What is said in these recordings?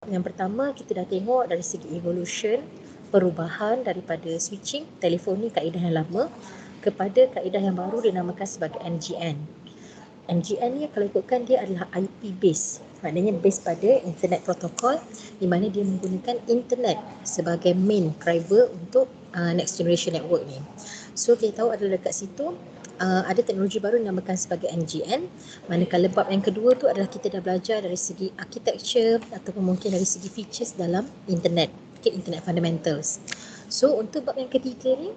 Yang pertama, kita dah tengok dari segi evolution, perubahan daripada switching telefoni kaedah yang lama kepada kaedah yang baru dinamakan sebagai NGN. NGN ni kalau ikutkan dia adalah IP base, maknanya base pada internet protocol, di mana dia menggunakan internet sebagai main driver untuk next generation network ni. So kita tahu adalah dekat situ ada teknologi baru dinamakan sebagai NGN, manakala bab yang kedua tu adalah kita dah belajar dari segi architecture ataupun mungkin dari segi features dalam internet, internet fundamentals. So untuk bab yang ketiga ni,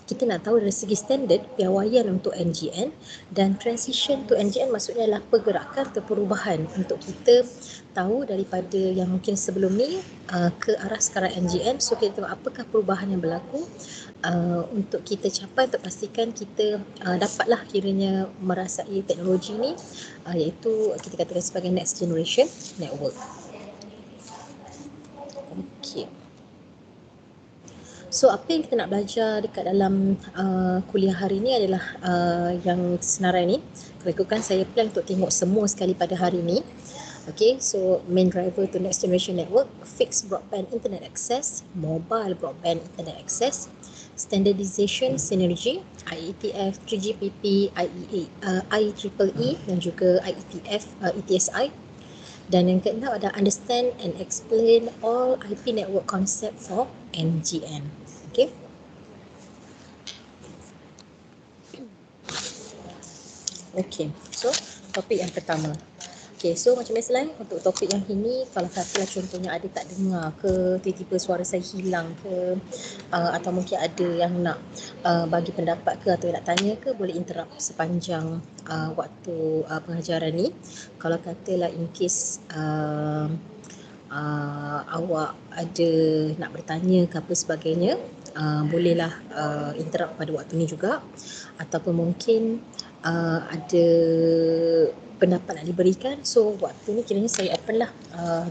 kita nak tahu dari segi standard piawaian untuk NGN dan transition to NGN, maksudnya adalah pergerakan atau perubahan untuk kita tahu daripada yang mungkin sebelum ni ke arah sekarang NGN. So kita tengok apakah perubahan yang berlaku untuk kita capai, untuk pastikan kita dapatlah kiranya merasai teknologi ni, iaitu kita katakan sebagai next generation network. Okey. So apa yang kita nak belajar dekat dalam kuliah hari ni adalah yang senarai ni. Kalau ikutkan saya plan untuk tengok semua sekali pada hari ni. Okay, so main driver to next generation network, fixed broadband internet access, mobile broadband internet access, standardization synergy, IETF, 3GPP, IEEE dan juga IETF, ETSI. Dan yang keenam ada understand and explain all IP network concept for NGN. Okay. Okay, so topik yang pertama. Okay, so macam biasalah untuk topik yang ini, kalau katalah contohnya ada tak dengar ke, tiba-tiba suara saya hilang ke, atau mungkin ada yang nak bagi pendapat ke atau nak tanya ke, boleh interrupt sepanjang waktu pengajaran ni. Kalau katalah in case awak ada nak bertanya ke apa sebagainya, bolehlah interrupt pada waktu ni juga, ataupun mungkin ada pendapat nak diberikan. So waktu ni kiranya saya open lah,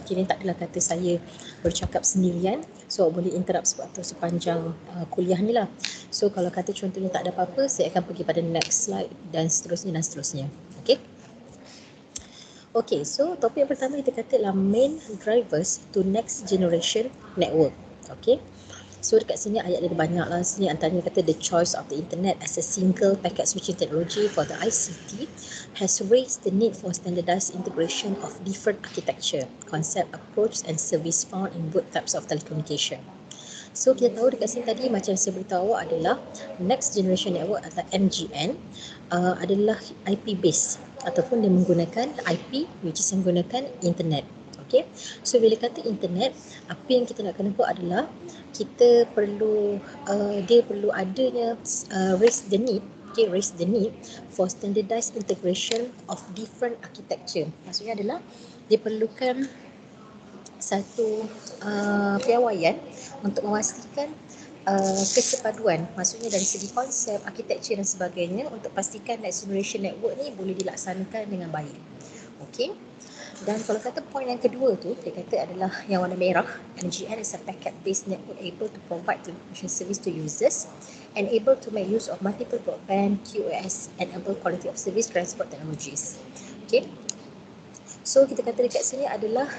kiranya tak adalah kata saya bercakap sendirian. So boleh interrupt waktu sepanjang kuliah ni lah. So kalau kata contohnya tak ada apa-apa, saya akan pergi pada next slide dan seterusnya dan seterusnya. Okay. Okay, so topik yang pertama kita kata adalah main drivers to next generation network. Okay. So dekat sini ayat dia banyak lah. Sini antaranya kata the choice of the internet as a single packet switching technology for the ICT has raised the need for standardized integration of different architecture, concept, approach and service found in both types of telecommunication. So kita tahu dekat sini tadi macam saya beritahu awak adalah next generation network atau NGN adalah IP base ataupun dia menggunakan IP which is menggunakan internet. Okay, so bila kata internet, apa yang kita nak kena buat adalah kita perlu dia perlu adanya raise the need, okay, raise the need for standardized integration of different architecture. Maksudnya adalah dia perlukan satu piawaian untuk memastikan kesepaduan, maksudnya dari segi konsep, arkitektur dan sebagainya, untuk pastikan next generation network ni boleh dilaksanakan dengan baik. Okey. Dan kalau kata poin yang kedua tu, dia kata adalah yang warna merah, NGN is a packet-based network able to provide telecommunication service to users and able to make use of multiple broadband, QoS and able quality of service transport technologies. Okay. So kita kata dekat sini adalah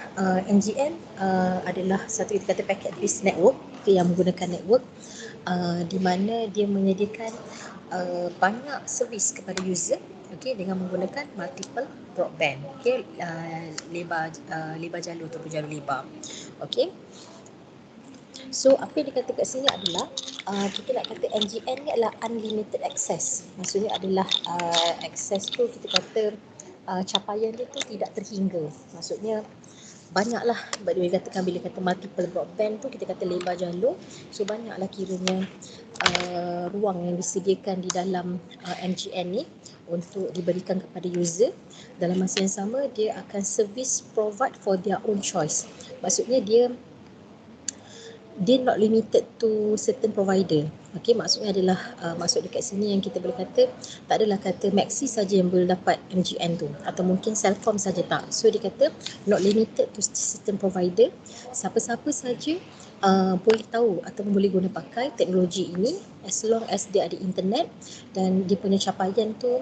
NGN adalah satu kita kata packet-based network, okay, yang menggunakan network di mana dia menyediakan banyak servis kepada user, okay, dengan menggunakan multiple broadband, okay, lebar jalur ataupun jalur lebar. Okay. So apa yang dikata kat sini adalah kita nak kata NGN ni adalah unlimited access. Maksudnya adalah access tu kita kata capaian dia tu tidak terhingga. Maksudnya banyaklah, bila katakan bila kata multiple broadband tu kita kata lebar jalur, so banyaklah kiranya ruang yang disediakan di dalam NGN ni untuk diberikan kepada user. Dalam masa yang sama dia akan service provide for their own choice. Maksudnya dia not limited to certain provider. Okey, maksudnya adalah maksud dekat sini yang kita boleh kata tak adalah kata Maxi saja yang boleh dapat MGN tu atau mungkin Celcom saja, tak. So dia kata not limited to certain provider. Siapa-siapa saja boleh tahu ataupun boleh guna pakai teknologi ini as long as dia ada internet dan dia punya capaian tu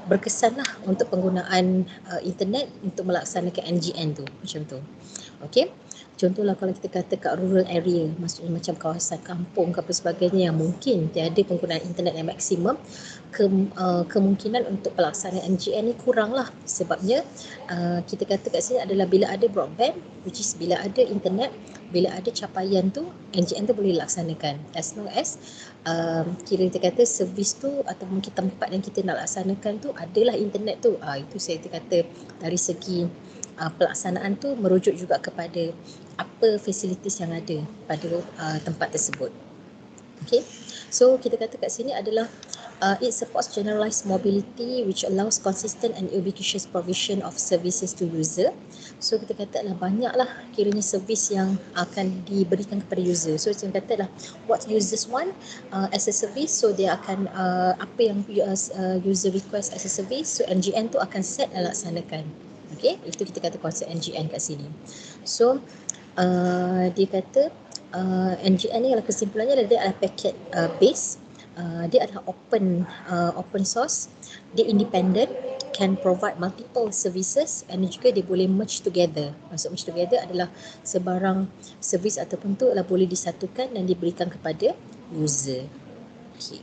berkesan lah untuk penggunaan internet untuk melaksanakan NGN tu, macam tu. Okey. Contohlah kalau kita kata kat rural area, maksudnya macam kawasan kampung ke apa sebagainya yang mungkin tiada penggunaan internet yang maksimum, kemungkinan untuk pelaksanaan NGN ni kurang lah. Sebabnya kita kata kat sini adalah bila ada broadband, which is bila ada internet, bila ada capaian tu, NGN tu boleh dilaksanakan. As long as kira kita kata servis tu atau mungkin tempat yang kita nak laksanakan tu adalah internet tu. Itu saya kata dari segi pelaksanaan tu merujuk juga kepada apa fasilitis yang ada pada tempat tersebut. Okay, so kita kata kat sini adalah it supports generalized mobility which allows consistent and ubiquitous provision of services to user. So kita kata lah banyaklah kiranya servis yang akan diberikan kepada user. So kita kata lah what users want as a service, so dia akan apa yang user request as a service, so NGN tu akan set dan laksanakan. Okay, itu kita kata konsep NGN kat sini. So dia kata NGN ni adalah kesimpulannya dia adalah packet base, dia adalah open source, dia independent, can provide multiple services, and juga dia boleh merge together. Maksud merge together adalah sebarang servis ataupun tu adalah boleh disatukan dan diberikan kepada user. Okay.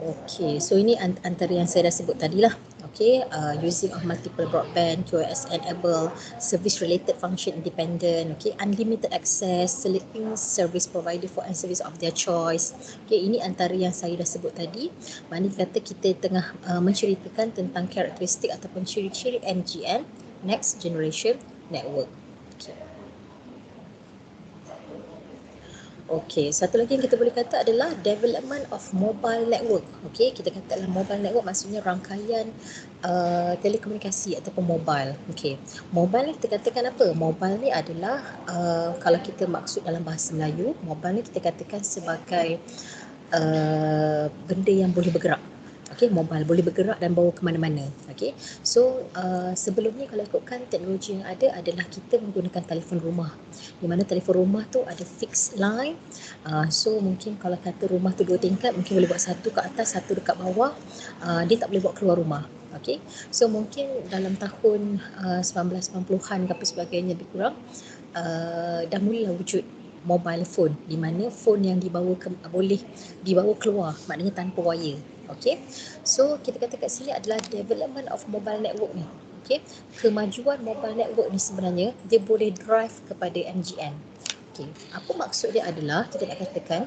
Okay, so ini antara yang saya dah sebut tadi lah. Okay, using of multiple broadband, QoS enable, service related function independent, okay, unlimited access, selecting service provider for and service of their choice. Okay, ini antara yang saya dah sebut tadi. Mana kata kita tengah menceritakan tentang karakteristik ataupun ciri-ciri NGN, Next Generation Network. Okay. Okey, satu lagi yang kita boleh kata adalah development of mobile network. Okey, kita katalah mobile network maksudnya rangkaian telekomunikasi ataupun mobile. Okey, mobile ni kita katakan apa? Mobile ni adalah kalau kita maksud dalam bahasa Melayu, mobile ni kita katakan sebagai benda yang boleh bergerak. Okey, mobile boleh bergerak dan bawa ke mana-mana. Okey, so sebelum ni kalau ikutkan teknologi yang ada adalah kita menggunakan telefon rumah, di mana telefon rumah tu ada fixed line. So mungkin kalau kata rumah tu 2 tingkat, mungkin boleh buat satu kat atas, satu dekat bawah. Dia tak boleh buat keluar rumah. Okey, so mungkin dalam tahun 1990-an ke apa sebagainya lebih kurang dah mulalah wujud mobile phone, di mana phone yang boleh dibawa keluar, maknanya tanpa wire. Okey, so kita kata kat sini adalah development of mobile network ni. Okey, kemajuan mobile network ni sebenarnya dia boleh drive kepada NGN. Okey, apa maksud dia adalah kita nak katakan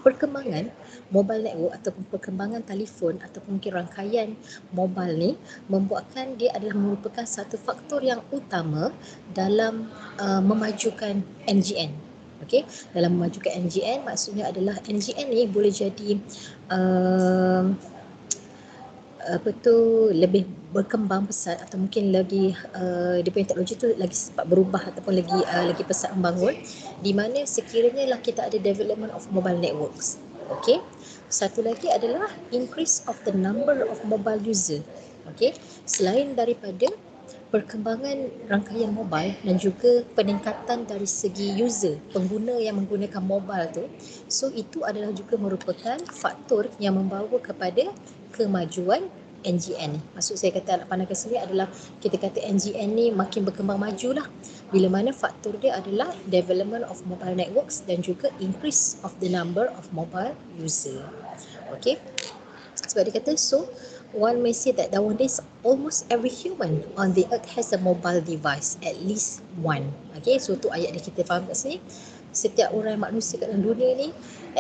perkembangan mobile network ataupun perkembangan telefon ataupun mungkin rangkaian mobile ni membuatkan dia adalah merupakan satu faktor yang utama dalam memajukan NGN. Okey, dalam memajukan NGN maksudnya adalah NGN ni boleh jadi lebih berkembang pesat atau mungkin lagi dia punya teknologi tu lagi cepat berubah ataupun lagi pesat membangun, di mana sekiranya lah kita ada development of mobile networks. Okey, satu lagi adalah increase of the number of mobile user. Okey, selain daripada perkembangan rangkaian mobile dan juga peningkatan dari segi user, pengguna yang menggunakan mobile tu, so itu adalah juga merupakan faktor yang membawa kepada kemajuan NGN ni. Maksud saya kata anak pandang ke sini adalah kita kata NGN ni makin berkembang maju lah, bila mana faktor dia adalah development of mobile networks dan juga increase of the number of mobile user. Okay, sebab dia kata so one may say that nowadays almost every human on the earth has a mobile device, at least one. Okay, so tu ayat dia kita faham kat sini. Setiap orang manusia kat dalam dunia ni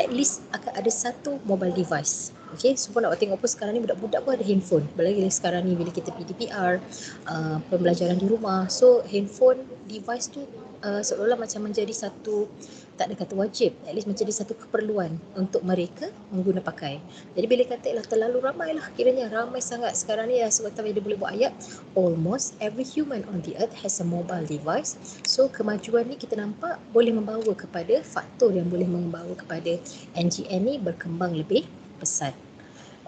at least akan ada satu mobile device. Okay, so pun nak tengok pun sekarang ni budak-budak pun ada handphone. Apalagi sekarang ni bila kita PDPR, pembelajaran di rumah. So handphone device tu seolah-olah macam menjadi satu, tak ada kata wajib, at least menjadi satu keperluan untuk mereka mengguna pakai. Jadi bila kata lah terlalu ramai lah, kiranya ramai sangat sekarang ni, sebab dia boleh buat ayat almost every human on the earth has a mobile device. So kemajuan ni kita nampak boleh membawa kepada faktor yang boleh membawa kepada NGN ni berkembang lebih pesat.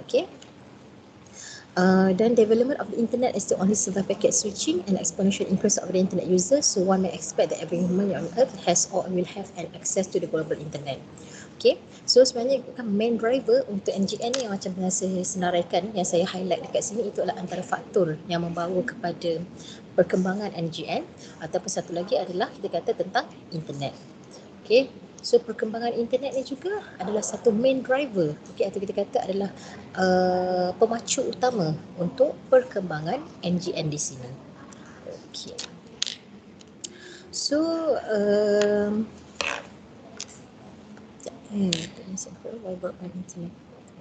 Okay, dan development of the internet is the only survive packet switching and exponential increase of the internet users, so one may expect that every human on earth has or will have an access to the global internet. Okay, so sebenarnya main driver untuk NGN ni yang macam yang saya senaraikan, yang saya highlight dekat sini, itu adalah antara faktor yang membawa kepada perkembangan NGN, ataupun satu lagi adalah kita kata tentang internet. Okay, so perkembangan internet ni juga adalah satu main driver, okay, atau kita kata adalah pemacu utama untuk perkembangan NGN di sini. Okay, so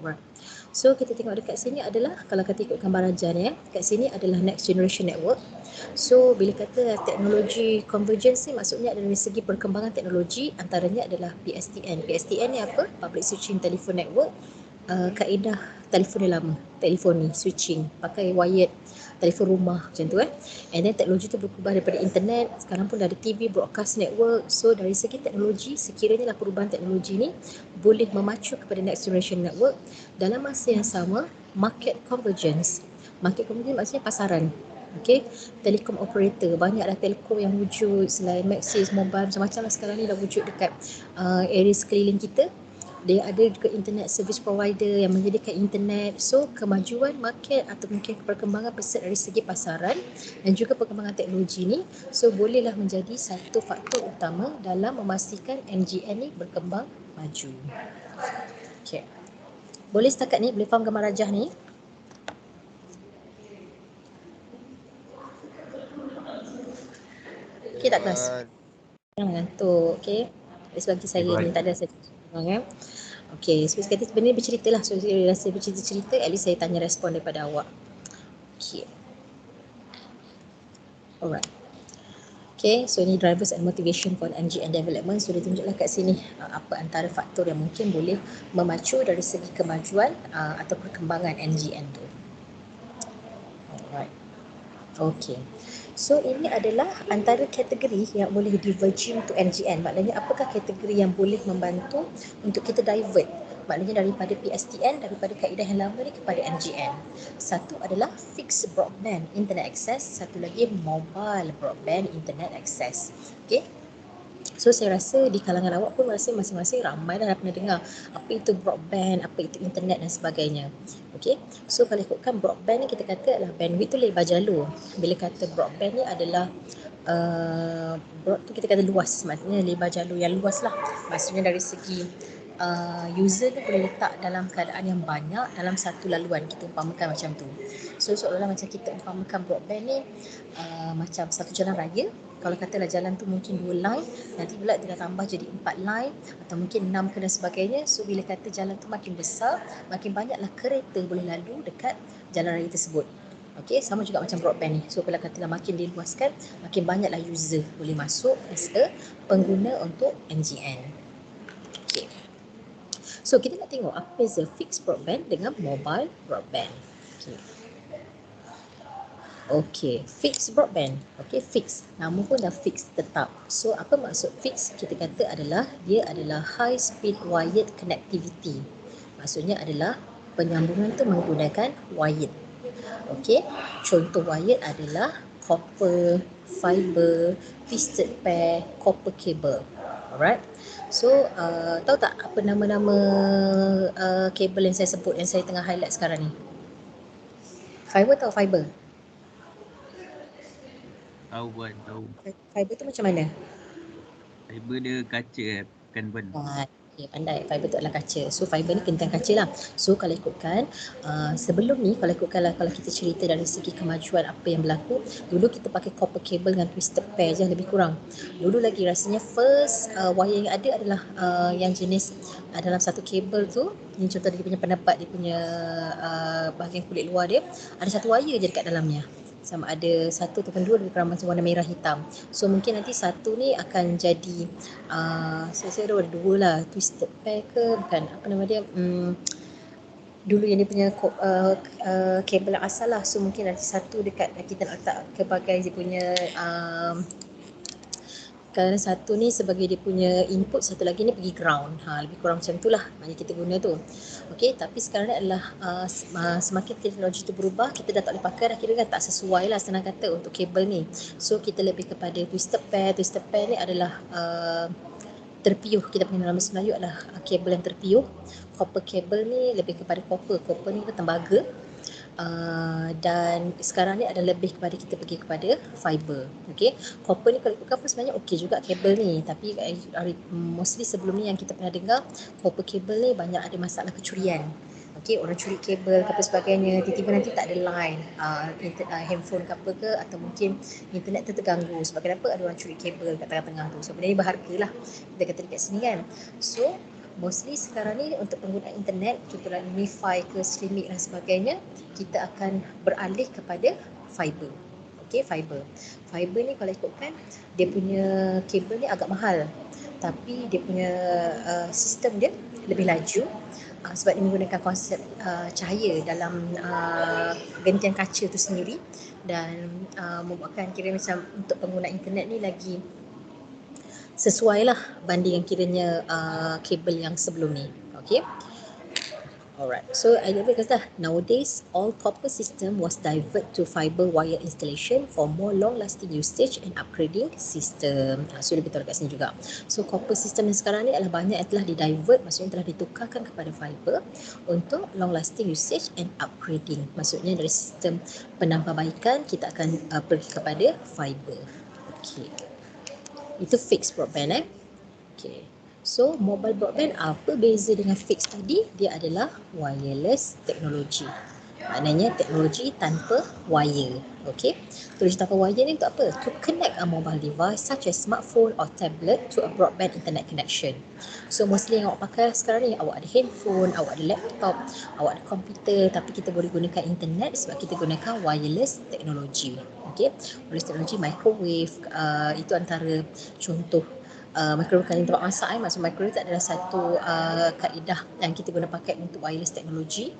right. So kita tengok dekat sini adalah, kalau kita ikut gambar raja ni, dekat sini adalah next generation network. So bila kata teknologi convergence ni, maksudnya dari segi perkembangan teknologi, antaranya adalah PSTN. PSTN ni apa? Public Switching Telephone Network. Kaedah telefon lama, telefon ni switching pakai wired, telefon rumah macam tu and then teknologi tu berubah daripada internet, sekarang pun dah ada TV, broadcast network. So dari segi teknologi, sekiranya lah perubahan teknologi ni boleh memacu kepada next generation network. Dalam masa yang sama, market convergence maksudnya pasaran. Okay, telekom operator, banyaklah telco yang wujud selain Maxis, Mobile, macam-macam lah sekarang ni dah wujud dekat area sekeliling kita. Dia ada juga internet service provider yang menyediakan internet. So kemajuan market atau mungkin perkembangan pesat dari segi pasaran dan juga perkembangan teknologi ni, so bolehlah menjadi satu faktor utama dalam memastikan NGN ni berkembang maju. Okay, boleh setakat ni boleh faham gambar rajah ni? Okay tak kelas? Jangan ngantuk. Okay, bagi saya ni tak ada saya Okay, so sekali sebenarnya bercerita lah. So saya rasa bercerita-cerita, at least saya tanya respon daripada awak. Okay, alright. Okay, so ini drivers and motivation for NGN development. So dia tunjuklah kat sini apa antara faktor yang mungkin boleh memacu dari segi kemajuan atau perkembangan NGN tu. Alright. Okay, so ini adalah antara kategori yang boleh diverging to NGN. Maknanya apakah kategori yang boleh membantu untuk kita divert, maknanya daripada PSTN, daripada kaedah yang lama ni kepada NGN. Satu adalah fixed broadband internet access, satu lagi mobile broadband internet access. Okay, so saya rasa di kalangan awak pun rasa masing-masing ramai dah pernah dengar apa itu broadband, apa itu internet dan sebagainya. Okay, so kalau ikutkan broadband ni kita kata adalah bandwidth tu lebar jalur. Bila kata broadband ni adalah broad tu kita kata luas, maksudnya lebar jalur yang luas lah. Maksudnya dari segi user tu boleh letak dalam keadaan yang banyak dalam satu laluan, kita umpamakan macam tu. So seolah-olah macam kita umpamakan broadband ni macam satu jalan raya. Kalau katalah jalan tu mungkin 2 line, nanti pula dia dah tambah jadi 4 line atau mungkin 6 ke dan sebagainya. So bila kata jalan tu makin besar, makin banyaklah kereta boleh lalu dekat jalan raya tersebut. Okey, sama juga macam broadband ni. So kalau katalah makin diluaskan, makin banyaklah user boleh masuk as a pengguna untuk NGN. Okey, so kita nak tengok apa beza fixed broadband dengan mobile broadband. Okey, okay, fixed broadband. Okay, fixed. Nama pun dah fixed, tetap. So apa maksud fixed? Kita kata adalah dia adalah high speed wired connectivity. Maksudnya adalah penyambungan tu menggunakan wired. Okay, contoh wired adalah copper, fiber, twisted pair, copper cable. Alright. So tahu tak apa nama-nama kabel yang saya sebut, yang saya tengah highlight sekarang ni? Fiber tahu fiber? Tahu buat, tahu. Fiber tu macam mana? Fiber dia kaca bukan ban. Okay, pandai. Fiber tu adalah kaca. So fiber ni kentang kaca lah. So kalau ikutkan sebelum ni, kalau ikutkan kalau kita cerita dari segi kemajuan apa yang berlaku, dulu kita pakai copper cable dengan twisted pair je, lebih kurang. Dulu lagi rasanya first wire yang ada adalah yang jenis dalam satu kabel tu, ni contoh dia punya pendapat, dia punya bahagian kulit luar dia ada satu wire je dekat dalamnya, sama ada satu ataupun dua, lebih kurang macam warna merah hitam. So mungkin nanti satu ni akan jadi saya ada dua lah, twisted pair ke bukan, apa nama dia, dulu yang dia punya kabel yang asal lah. So mungkin nanti satu dekat kita nak letak sebagai dia punya kerana satu ni sebagai dia punya input, satu lagi ni pergi ground. Lebih kurang macam tu lah maknanya kita guna tu. Okey, tapi sekarang ni adalah semakin teknologi tu berubah, kita dah tak boleh pakai dah, kira kan tak sesuai lah senang kata untuk kabel ni. So kita lebih kepada twisted pair. Twisted pair ni adalah terpiuh. Kita panggil dalam bahasa Melayu adalah kabel yang terpiuh. Copper cable ni lebih kepada copper ni tembaga. Dan sekarang ni ada lebih kepada kita pergi kepada fiber. Okey, copper ni kalau ikutkan pun sebenarnya okey juga kabel ni, tapi mostly sebelum ni yang kita pernah dengar, copper kabel ni banyak ada masalah kecurian. Okey, orang curi kabel ke apa sebagainya, tiba-tiba nanti tak ada line, handphone ke apa ke, atau mungkin internet tu terganggu. Sebab kenapa? Ada orang curi kabel kat tengah-tengah tu. So benda ni berharga lah kita kata dekat sini kan. So mostly sekarang ni untuk penggunaan internet, contohnya MiFi ke streaming dan sebagainya, kita akan beralih kepada fiber. Okey, fiber. Fiber ni kalau ikutkan, dia punya kabel ni agak mahal, tapi dia punya sistem dia lebih laju, sebab dia menggunakan konsep cahaya dalam gentian kaca tu sendiri, dan membuatkan kira macam untuk pengguna internet ni lagi sesuai lah banding yang kiranya kabel yang sebelum ni. Okay. Alright, so I never kata nowadays all copper system was divert to fiber wire installation for more long-lasting usage and upgrading system. So dia betul kat sini juga. So copper system yang sekarang ni adalah banyak yang telah di-divert, maksudnya telah ditukarkan kepada fiber untuk long-lasting usage and upgrading. Maksudnya dari sistem penambahbaikan kita akan pergi kepada fiber. Okay. Itu fixed broadband Okay. So mobile broadband apa beza dengan fixed tadi? Dia adalah wireless technology. Maknanya teknologi tanpa wire. Okay. Teknologi tanpa wire ni untuk apa? To connect a mobile device such as smartphone or tablet to a broadband internet connection. So mostly yang awak pakai sekarang ni, awak ada handphone, awak ada laptop, awak ada komputer, tapi kita boleh gunakan internet sebab kita gunakan wireless technology. Okay. Wireless technology, microwave, itu antara contoh microwave kan tempat masak maksud microwave adalah satu kaedah yang kita guna pakai untuk wireless technology,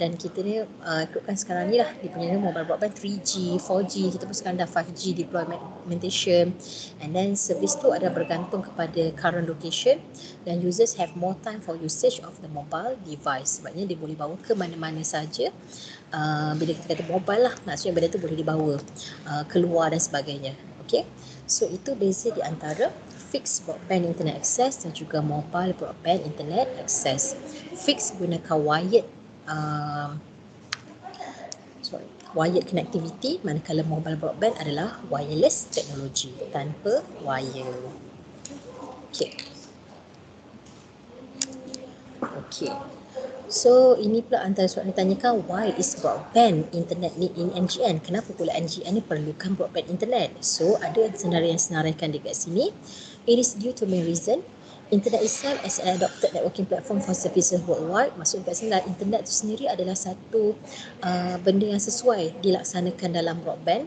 dan kita ni ikutkan sekarang ni lah dia punya mobile broadband 3G, 4G, kita pun sekarang dah 5G deploymentation, and then service tu ada bergantung kepada current location, dan users have more time for usage of the mobile device. Sebabnya dia boleh bawa ke mana-mana saja. Bila kita kata mobile lah, maksudnya benda tu boleh dibawa keluar dan sebagainya. Okay, so itu beza di antara fixed broadband internet access dan juga mobile broadband internet access. Fixed gunakan wired connectivity, manakala mobile broadband adalah wireless technology tanpa wire. Okay. So ini pula antara soalan ditanyakan, why is broadband internet need in NGN? Kenapa pula NGN ni perlukan broadband internet? So ada senaraian-senaraikan dekat sini. It is due to main reason. Internet itself as an adopted networking platform for services worldwide. Maksud kat sini internet itu sendiri adalah satu benda yang sesuai dilaksanakan dalam broadband.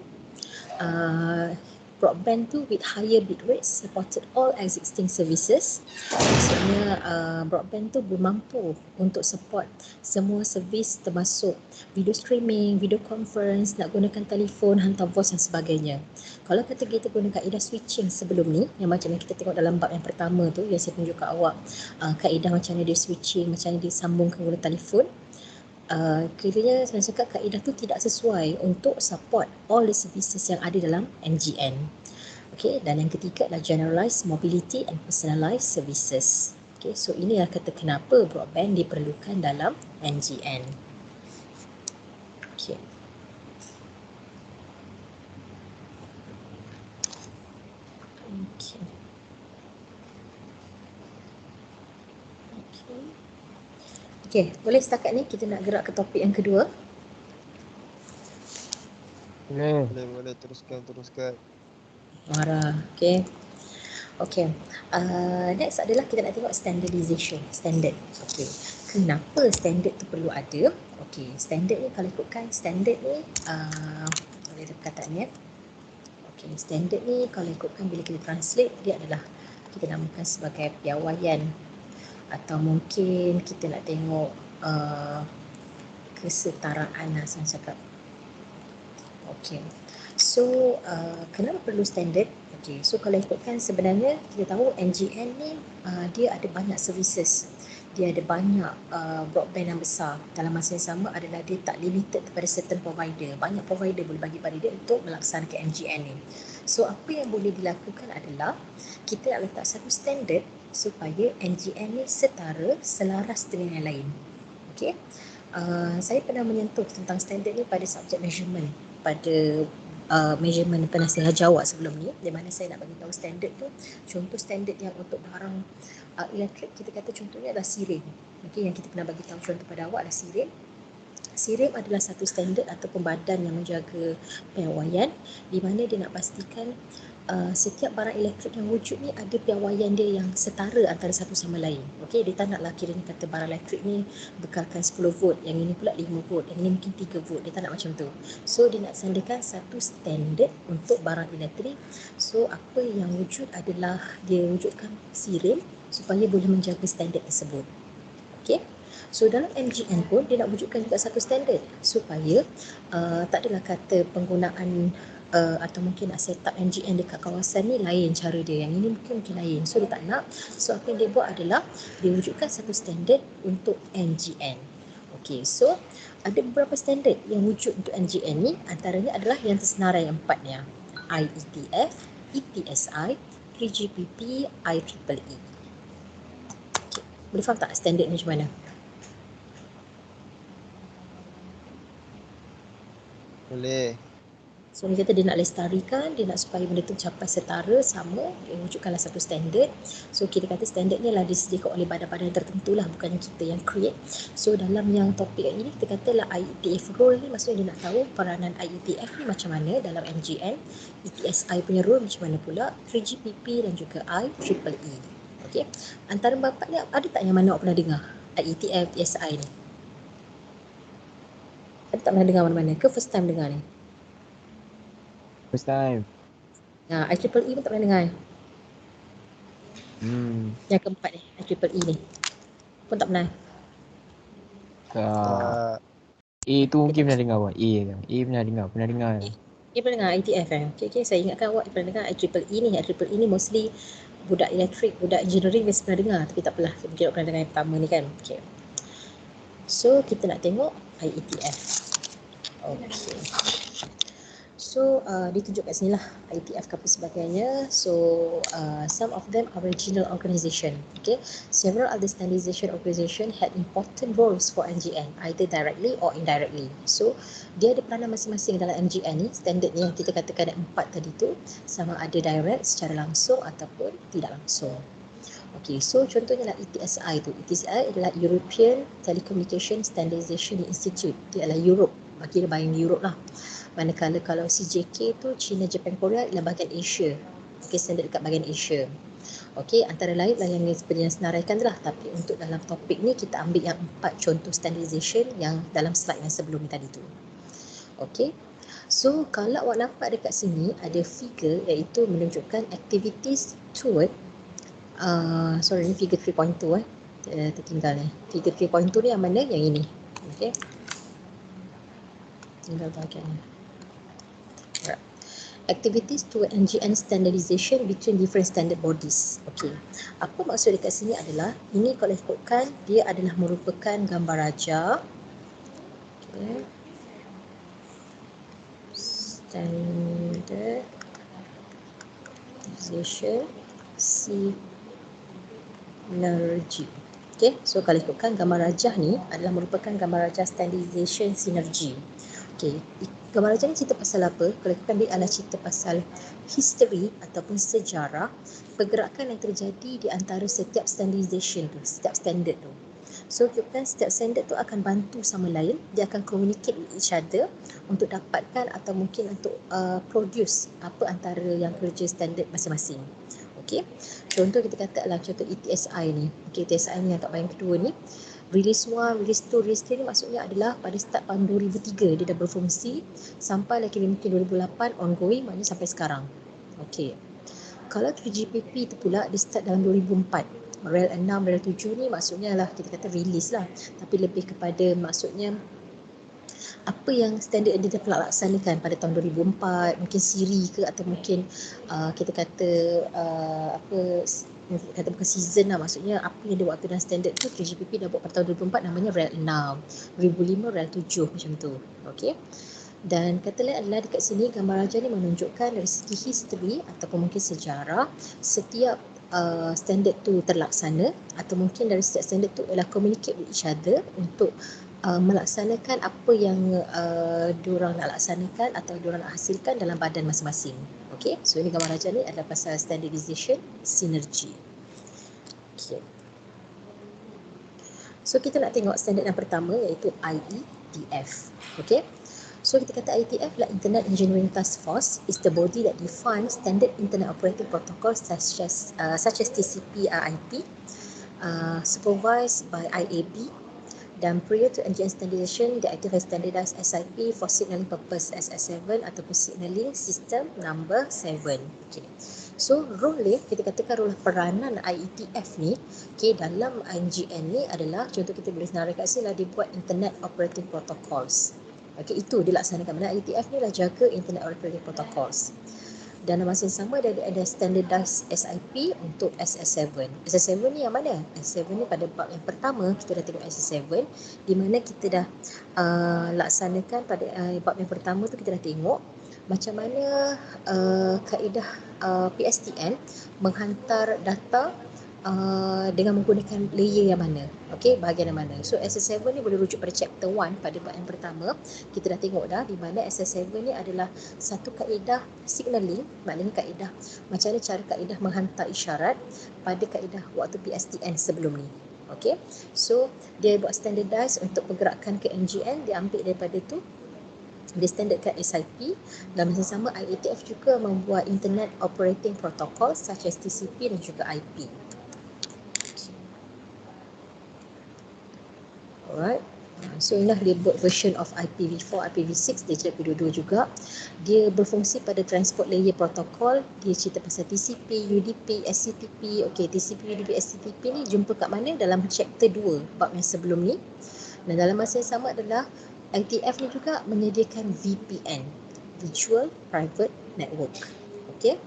Broadband tu with higher bit rates supported all existing services. Maksudnya broadband tu bermampu untuk support semua servis termasuk video streaming, video conference, nak gunakan telefon, hantar voice dan sebagainya. Kalau kata kita guna kaedah switching sebelum ni, yang macam yang kita tengok dalam bab yang pertama tu, yang saya tunjuk kat awak kaedah macam mana dia switching, macam mana dia sambungkan guna telefon, kiranya saya cakap kaedah tu tidak sesuai untuk support all the services yang ada dalam NGN. Okay, dan yang ketiga adalah generalized mobility and personalized services. Okay, so ini adalah kata kenapa broadband diperlukan dalam NGN. Okay. Okay. Okay, boleh setakat ni kita nak gerak ke topik yang kedua. Boleh teruskan. Marah, okay. Okay, next adalah kita nak tengok standardization, standard. Okay, kenapa standard tu perlu ada? Okay, standard ni kalau ikutkan standard ni, boleh ada perkataan ni Okay, standard ni kalau ikutkan bila kita translate, dia adalah kita namakan sebagai piawaian, atau mungkin kita nak tengok kesetaraan lah saya cakap. Okay, so kenapa perlu standard? Okay, so kalau ikutkan sebenarnya kita tahu NGN ni dia ada banyak services. dia ada banyak broadband yang besar. Dalam masa yang sama adalah dia tak limited kepada certain provider. Banyak provider boleh bagi pada dia untuk melaksanakan MGN ni. So apa yang boleh dilakukan adalah kita nak letak satu standard supaya MGN ni setara, selaras dengan yang lain. Okay. Saya pernah menyentuh tentang standard ni pada subjek measurement pada measurement pernah saya jawab sebelum ni, di mana saya nak bagi tahu standard tu. Contoh standard yang untuk barang elektrik, kita kata contohnya adalah siren. Okay, yang kita pernah bagi tahu contoh pada awak adalah siren. Siren adalah satu standard ataupun badan yang menjaga piawaian, di mana dia nak pastikan setiap barang elektrik yang wujud ni ada piawaian dia yang setara antara satu sama lain. Okey, dia tak naklah kiranya kata barang elektrik ni bekalkan 10 volt, yang ini pula 5 volt, yang ini mungkin 3 volt. Dia tak nak macam tu. So dia nak sandarkan satu standard untuk barang elektrik. So apa yang wujud adalah dia wujudkan siren supaya boleh menjaga standard tersebut. Okey. So dalam MGN pun dia nak wujudkan juga satu standard supaya tak adalah kata penggunaan atau mungkin nak set up MGN dekat kawasan ni lain cara dia, yang ini mungkin lain. So dia tak nak. So apa yang dia buat adalah dia wujudkan satu standard untuk MGN. Okey, so ada beberapa standard yang wujud untuk MGN ni, antaranya adalah yang tersenarai empatnya, IETF, ETSI, 3GPP, IEEE. Okay. Boleh faham tak standard ni macam mana? Boleh. So dia kata dia nak lestarikan, dia nak supaya benda tu capai setara, sama, dia wujudkanlah satu standard. So kita kata standard ni lah disediakan oleh badan-badan tertentu lah, bukan kita yang create. So dalam yang topik ini kita katalah IETF role ni, maksudnya dia nak tahu peranan IETF ni macam mana dalam MGN, ETSI punya role macam mana pula, 3GPP dan juga IEEE. Okey, antara bapak ni ada tak yang mana awak pernah dengar IETF, ETSI ni? Ada tak pernah dengar mana-mana ke first time dengar ni? First time. IEEE pun tak pernah dengar. Yang keempat ni, IEEE ni pun tak pernah. Tak. A tu mungkin pernah dengar awak. A pernah dengar. Dia pernah dengar IETF kan? Okay, saya ingatkan awak pernah dengar IEEE ni. IEEE ni mostly budak elektrik, budak engineering mesti pernah dengar. Tapi tak apalah, mungkin awak pernah dengar yang pertama ni kan. Okay. So kita nak tengok IETF. Okay. So ditunjuk kat sini lah IETF ke apa sebagainya. So some of them are regional organisation. Okay, several other standardization organisation had important roles for MGN either directly or indirectly. So dia ada peranan masing-masing dalam MGN ni. Standard ni yang kita katakan ada 4 tadi tu, sama ada direct secara langsung ataupun tidak langsung. Okay, so contohnya lah ETSI tu. ETSI adalah European Telecommunication Standardization Institute. Dia adalah Europe, bagi dia bayang Europe lah. Manakala kalau CJK tu China, Japan, Korea adalah bahagian Asia. Okay, standard dekat bahagian Asia. Okay, antara lain lah yang seperti yang senaraikan tu lah. Tapi untuk dalam topik ni kita ambil yang 4 contoh standardization yang dalam slide yang sebelum ni tadi tu. Okay, so kalau awak nampak dekat sini ada figure iaitu menunjukkan activities toward ni figure 3.2 tertinggal ni. Figure 3.2 ni yang mana? Yang ini. Okay, tinggal bahagian ni. Right. Activities to MGN standardization between different standard bodies. Okay, apa maksud dekat sini adalah ini kalau ikutkan dia adalah merupakan gambar raja. Okay, standardization synergy. Okay, so kalau ikutkan gambar rajah ni adalah merupakan gambar rajah standardization synergy. Okay, gambar rajah ni cerita pasal apa? Kalau ikutkan dia adalah cerita pasal history ataupun sejarah pergerakan yang terjadi di antara setiap standardization tu, setiap standard tu. So ikutkan setiap standard tu akan bantu sama lain, dia akan communicate with each other untuk dapatkan atau mungkin untuk produce apa antara yang kerja standard masing-masing. Okey, contoh kita kata adalah contoh ETSI ni. Okey, ETSI ni yang kat bahagian kedua ni, release 1, release 2, release 3 ni maksudnya adalah pada start tahun 2003 dia dah berfungsi sampai lagi mungkin 2008 ongoing, maknanya sampai sekarang. Okey, kalau 3GPP tu pula dia start dalam 2004. Rel 6, Rel 7 ni maksudnya lah kita kata release lah, tapi lebih kepada maksudnya apa yang standard yang dia telah laksanakan pada tahun 2004, mungkin Siri ke atau mungkin kita kata kata bukan season lah, maksudnya apa yang dia buat tu dalam standard tu 3GPP dah buat pada tahun 2004 namanya rel 6, 2005 rel 7 macam tu. Okey. Dan kata lain adalah dekat sini gambar raja ni menunjukkan dari segi history ataupun mungkin sejarah setiap standard tu terlaksana, atau mungkin dari setiap standard tu ialah communicate with each other untuk melaksanakan apa yang diorang nak laksanakan atau diorang nak hasilkan dalam badan masing-masing. Okey, so ini gambar raja ni adalah pasal standardization sinergi. Okey. So kita nak tengok standard yang pertama iaitu IETF. Okey. So kita kata IETF lah Internet Engineering Task Force is the body that defines standard internet operating protocol such as TCP/IP, supervised by IAB. Dan prior to NGN standardization, the IETF has standardized SIP for signaling purpose SS7 ataupun signaling system number 7. Okay. So role kita katakan role peranan IETF ni dalam NGN ni adalah, contoh kita boleh senaraikan kat dia buat Internet Operating Protocols. Okay, itu dilaksanakan. Mana IETF ni lah jaga Internet Operating Protocols. Dan dalam masa yang sama ada standardized SIP untuk SS7. SS7 ni yang mana? SS7 ni pada bab yang pertama kita dah tengok SS7 di mana kita dah laksanakan pada bab yang pertama tu kita dah tengok macam mana kaedah PSTN menghantar data dengan menggunakan layer yang mana, okey, bahagian yang mana. So SS7 ni boleh rujuk pada chapter 1 pada bab yang pertama. Kita dah tengok dah di mana SS7 ni adalah satu kaedah signaling, maknanya kaedah macam mana cara kaedah menghantar isyarat pada kaedah waktu PSTN sebelum ni. Okey. So dia buat standardized untuk pergerakan ke NGN, dia ambil daripada tu dia standardkan SIP. Dan masa sama IETF juga membuat Internet Operating Protocol such as TCP dan juga IP. Alright. So inilah dia buat version of IPv4, IPv6, dia cerita dua-dua juga. Dia berfungsi pada transport layer protokol. Dia cerita pasal TCP, UDP, SCTP. Okey, TCP, UDP, SCTP ni jumpa kat mana? Dalam chapter 2 bab yang sebelum ni. Dan dalam masa yang sama adalah IETF ni juga menyediakan VPN, Virtual Private Network. Okey.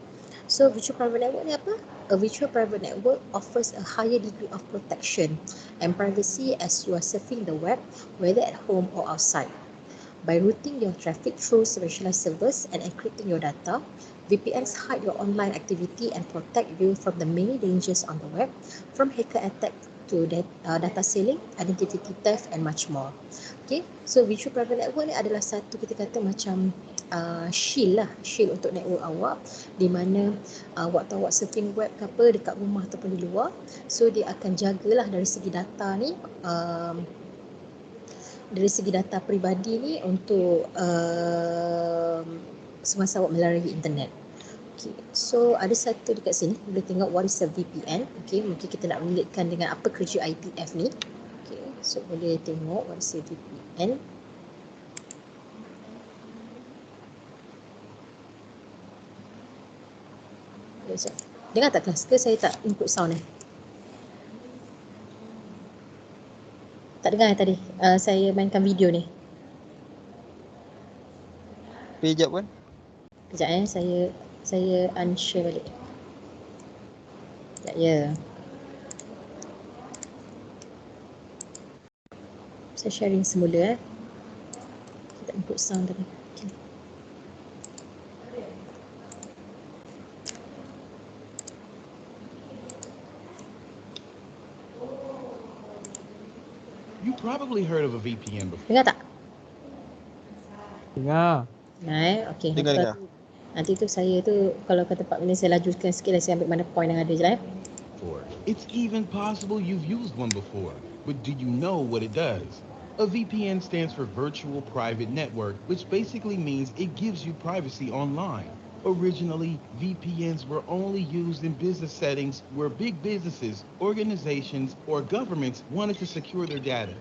So virtual private network ni apa? A virtual private network offers a higher degree of protection and privacy as you are surfing the web, whether at home or outside. By routing your traffic through specialized servers and encrypting your data, VPNs hide your online activity and protect you from the many dangers on the web, from hacker attack to data stealing, identity theft and much more. Okay, so virtual private network ni adalah satu kita kata macam shield lah, shield untuk network awak, di mana waktu awak surfing web ke apa dekat rumah ataupun di luar, so dia akan jagalah dari segi data ni, dari segi data peribadi ni untuk semasa awak melalui internet. Okay. So ada satu dekat sini boleh tengok what is a VPN. Okay, mungkin kita nak relatekan dengan apa kerja IETF ni. Okay, so boleh tengok what is a VPN. Dengar tak kelas ke saya tak input sound ni? Tak dengar tadi saya mainkan video ni. Sekejap kan? Sekejap saya unshare balik. Sekejap ya. Saya sharing semula Kita input sound tadi. Okay. You probably heard of a VPN before. Dengar tak? Dengar. Okey. Dengar. Nanti tu saya tu kalau kata Pak Minister saya lajukan sikit lah, saya ambil mana point yang ada je lah. It's even possible you've used one before, but do you know what it does? A VPN stands for Virtual Private Network, which basically means it gives you privacy online. Originally, VPNs were only used in business settings where big businesses, organizations, or governments wanted to secure their data.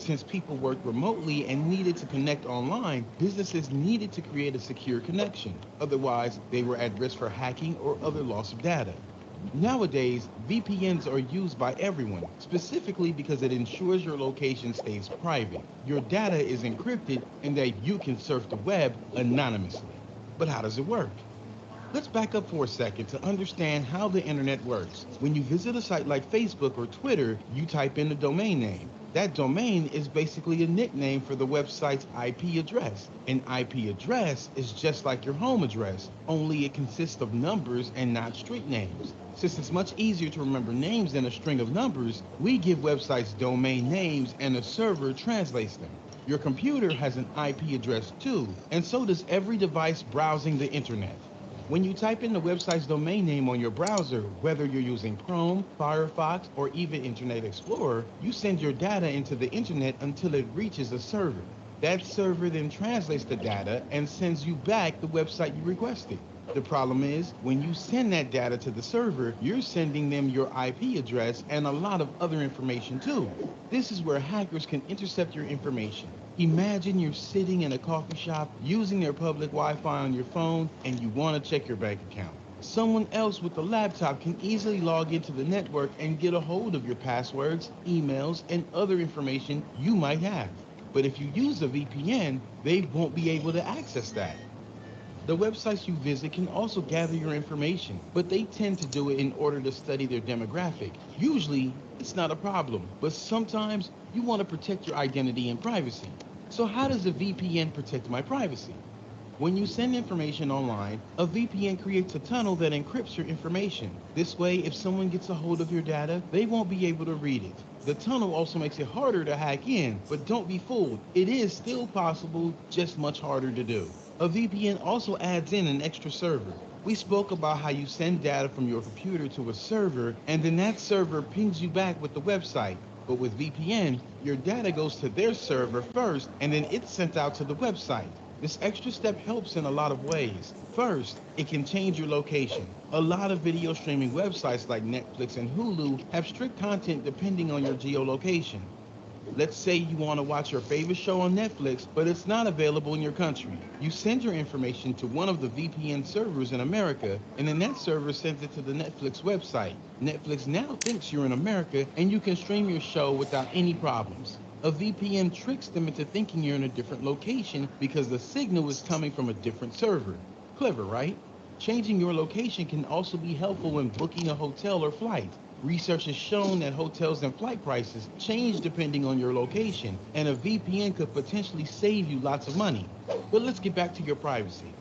Since people worked remotely and needed to connect online, businesses needed to create a secure connection. Otherwise, they were at risk for hacking or other loss of data. Nowadays, VPNs are used by everyone, specifically because it ensures your location stays private, your data is encrypted, and that you can surf the web anonymously. But how does it work? Let's back up for a second to understand how the internet works. When you visit a site like Facebook or Twitter, you type in the domain name. That domain is basically a nickname for the website's IP address. An IP address is just like your home address, only it consists of numbers and not street names. Since it's much easier to remember names than a string of numbers, we give websites domain names and a server translates them. Your computer has an IP address too, and so does every device browsing the internet. When you type in the website's domain name on your browser, whether you're using Chrome, Firefox, or even Internet Explorer, you send your data into the internet until it reaches a server. That server then translates the data and sends you back the website you requested. The problem is, when you send that data to the server, you're sending them your IP address and a lot of other information too. This is where hackers can intercept your information. Imagine you're sitting in a coffee shop using their public Wi-Fi on your phone and you want to check your bank account. Someone else with a laptop can easily log into the network and get a hold of your passwords, emails, and other information you might have. But if you use a VPN, they won't be able to access that. The websites you visit can also gather your information, but they tend to do it in order to study their demographic. Usually, it's not a problem, but sometimes you want to protect your identity and privacy. So how does a VPN protect my privacy? When you send information online, a VPN creates a tunnel that encrypts your information. This way, if someone gets a hold of your data, they won't be able to read it. The tunnel also makes it harder to hack in, but don't be fooled. It is still possible, just much harder to do. A VPN also adds in an extra server. We spoke about how you send data from your computer to a server, and then that server pings you back with the website. But with VPN, your data goes to their server first, and then it's sent out to the website. This extra step helps in a lot of ways. First, it can change your location. A lot of video streaming websites like Netflix and Hulu have strict content depending on your geolocation. Let's say you want to watch your favorite show on Netflix, but it's not available in your country. You send your information to one of the VPN servers in America, and then that server sends it to the Netflix website. Netflix now thinks you're in America, and you can stream your show without any problems. A VPN tricks them into thinking you're in a different location because the signal is coming from a different server. Clever, right? Changing your location can also be helpful when booking a hotel or flight. Research has shown that hotels and flight prices change depending on your location, and a VPN could potentially save you lots of money. But let's get back to your privacy.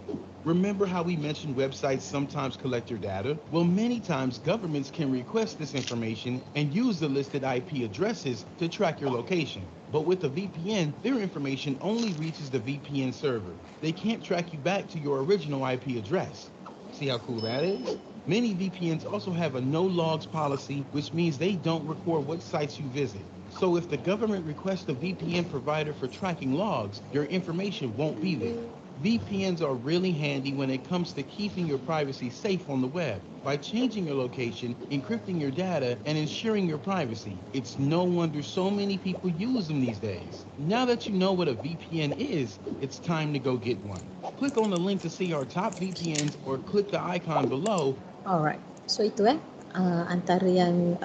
Remember how we mentioned websites sometimes collect your data? Well, many times governments can request this information and use the listed IP addresses to track your location. But with a VPN, their information only reaches the VPN server. They can't track you back to your original IP address. See how cool that is? Many VPNs also have a no logs policy, which means they don't record what sites you visit. So if the government requests a VPN provider for tracking logs, your information won't be there. VPNs are really handy when it comes to keeping your privacy safe on the web. By changing your location, encrypting your data, and ensuring your privacy, it's no wonder so many people use them these days. Now that you know what a VPN is, it's time to go get one. Click on the link to see our top VPNs or click the icon below. Alright, so itu antara yang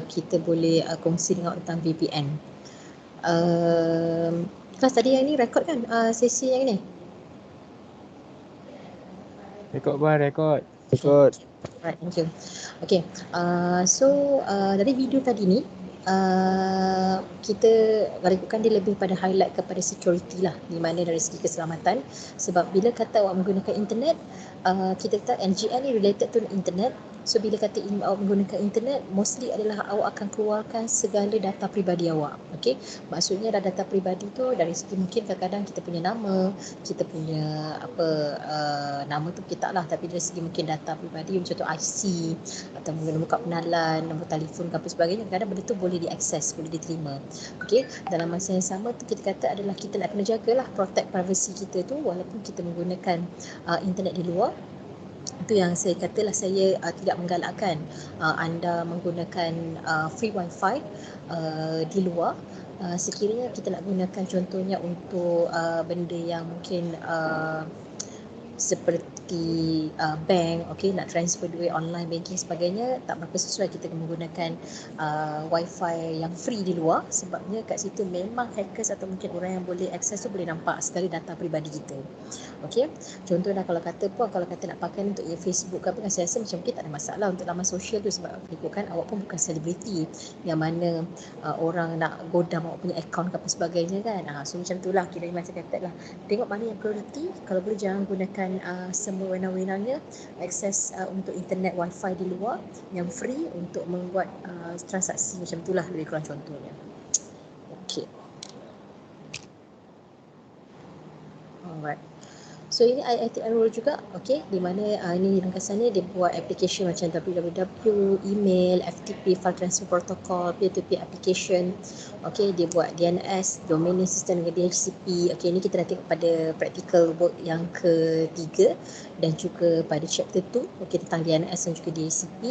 kita boleh kongsi dengan tentang VPN. Kelas tadi yang ni rekod kan sesi yang ni? Rekod bang, rekod. Ikut. Right, thank you. Okay, so dari video tadi ni kita rekodkan dia lebih pada highlight kepada security lah, di mana dari segi keselamatan. Sebab bila kata awak menggunakan internet, kita kata NGN ni related to internet. So bila kata awak menggunakan internet, mostly adalah awak akan keluarkan segala data peribadi awak. Okay, maksudnya data peribadi tu dari segi mungkin kadang-kadang kita punya nama, kita punya nama tu kita lah, tapi dari segi mungkin data peribadi macam tu IC atau nombor kad pengenalan, nombor telefon apa sebagainya, kadang-kadang benda tu boleh diakses, boleh diterima. Okay, dalam masa yang sama tu kita kata adalah kita nak kena jagalah protect privacy kita tu walaupun kita menggunakan internet di luar. Itu yang saya katalah, saya tidak menggalakkan anda menggunakan free wifi di luar. Sekiranya kita nak gunakan contohnya untuk benda yang mungkin seperti seperti bank, okey, nak transfer duit online banking sebagainya, tak berapa sesuai kita menggunakan wifi yang free di luar, sebabnya kat situ memang hackers atau mungkin orang yang boleh akses tu boleh nampak sekali data peribadi kita. Okey, contohnya kalau kata nak pakai untuk Facebook ke apa, saya rasa macam kita tak ada masalah untuk laman sosial tu, sebab ikutkan awak pun bukan selebriti yang mana orang nak godam awak punya akaun ke apa sebagainya kan. So macam itulah, kira macam kata lah, tengok mana yang priority. Kalau boleh jangan gunakan semua wenar-wenarnya, akses untuk internet wifi di luar yang free untuk membuat transaksi, macam itulah lebih kurang contohnya. Okey. Alright. So ini IITR rule juga, okey, di mana ini ringkasannya dia buat application macam www, email, FTP, file transfer protocol, peer-to-peer application. Okey, dia buat DNS, domain name system dengan DHCP. Okey, ini kita dah tengok pada practical work yang ketiga dan juga pada chapter 2, okey, tentang DNS dan juga DHCP,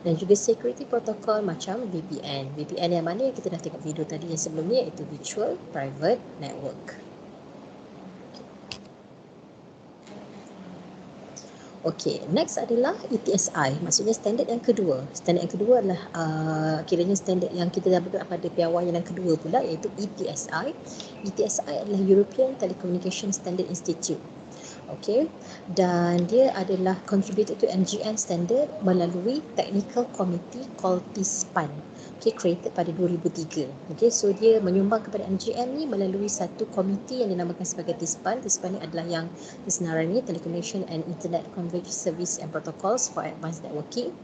dan juga security protocol macam VPN. VPN yang mana kita dah tengok video tadi yang sebelum ni, iaitu virtual private network. Okey, next adalah ETSI, maksudnya standard yang kedua. Standard yang kedua adalah kiranya standard yang kita dah bergerak pada piawai yang kedua pula, iaitu ETSI. ETSI adalah European Telecommunication Standard Institute. Okey, dan dia adalah contributed to NGN standard melalui Technical Committee called TISPAN. Okay, created pada 2003. Okay, so dia menyumbang kepada NGN ni melalui satu komiti yang dinamakan sebagai TISPAN. TISPAN ni adalah yang sebenarnya Telecommunication and Internet Convergence Service and Protocols for Advanced Networking,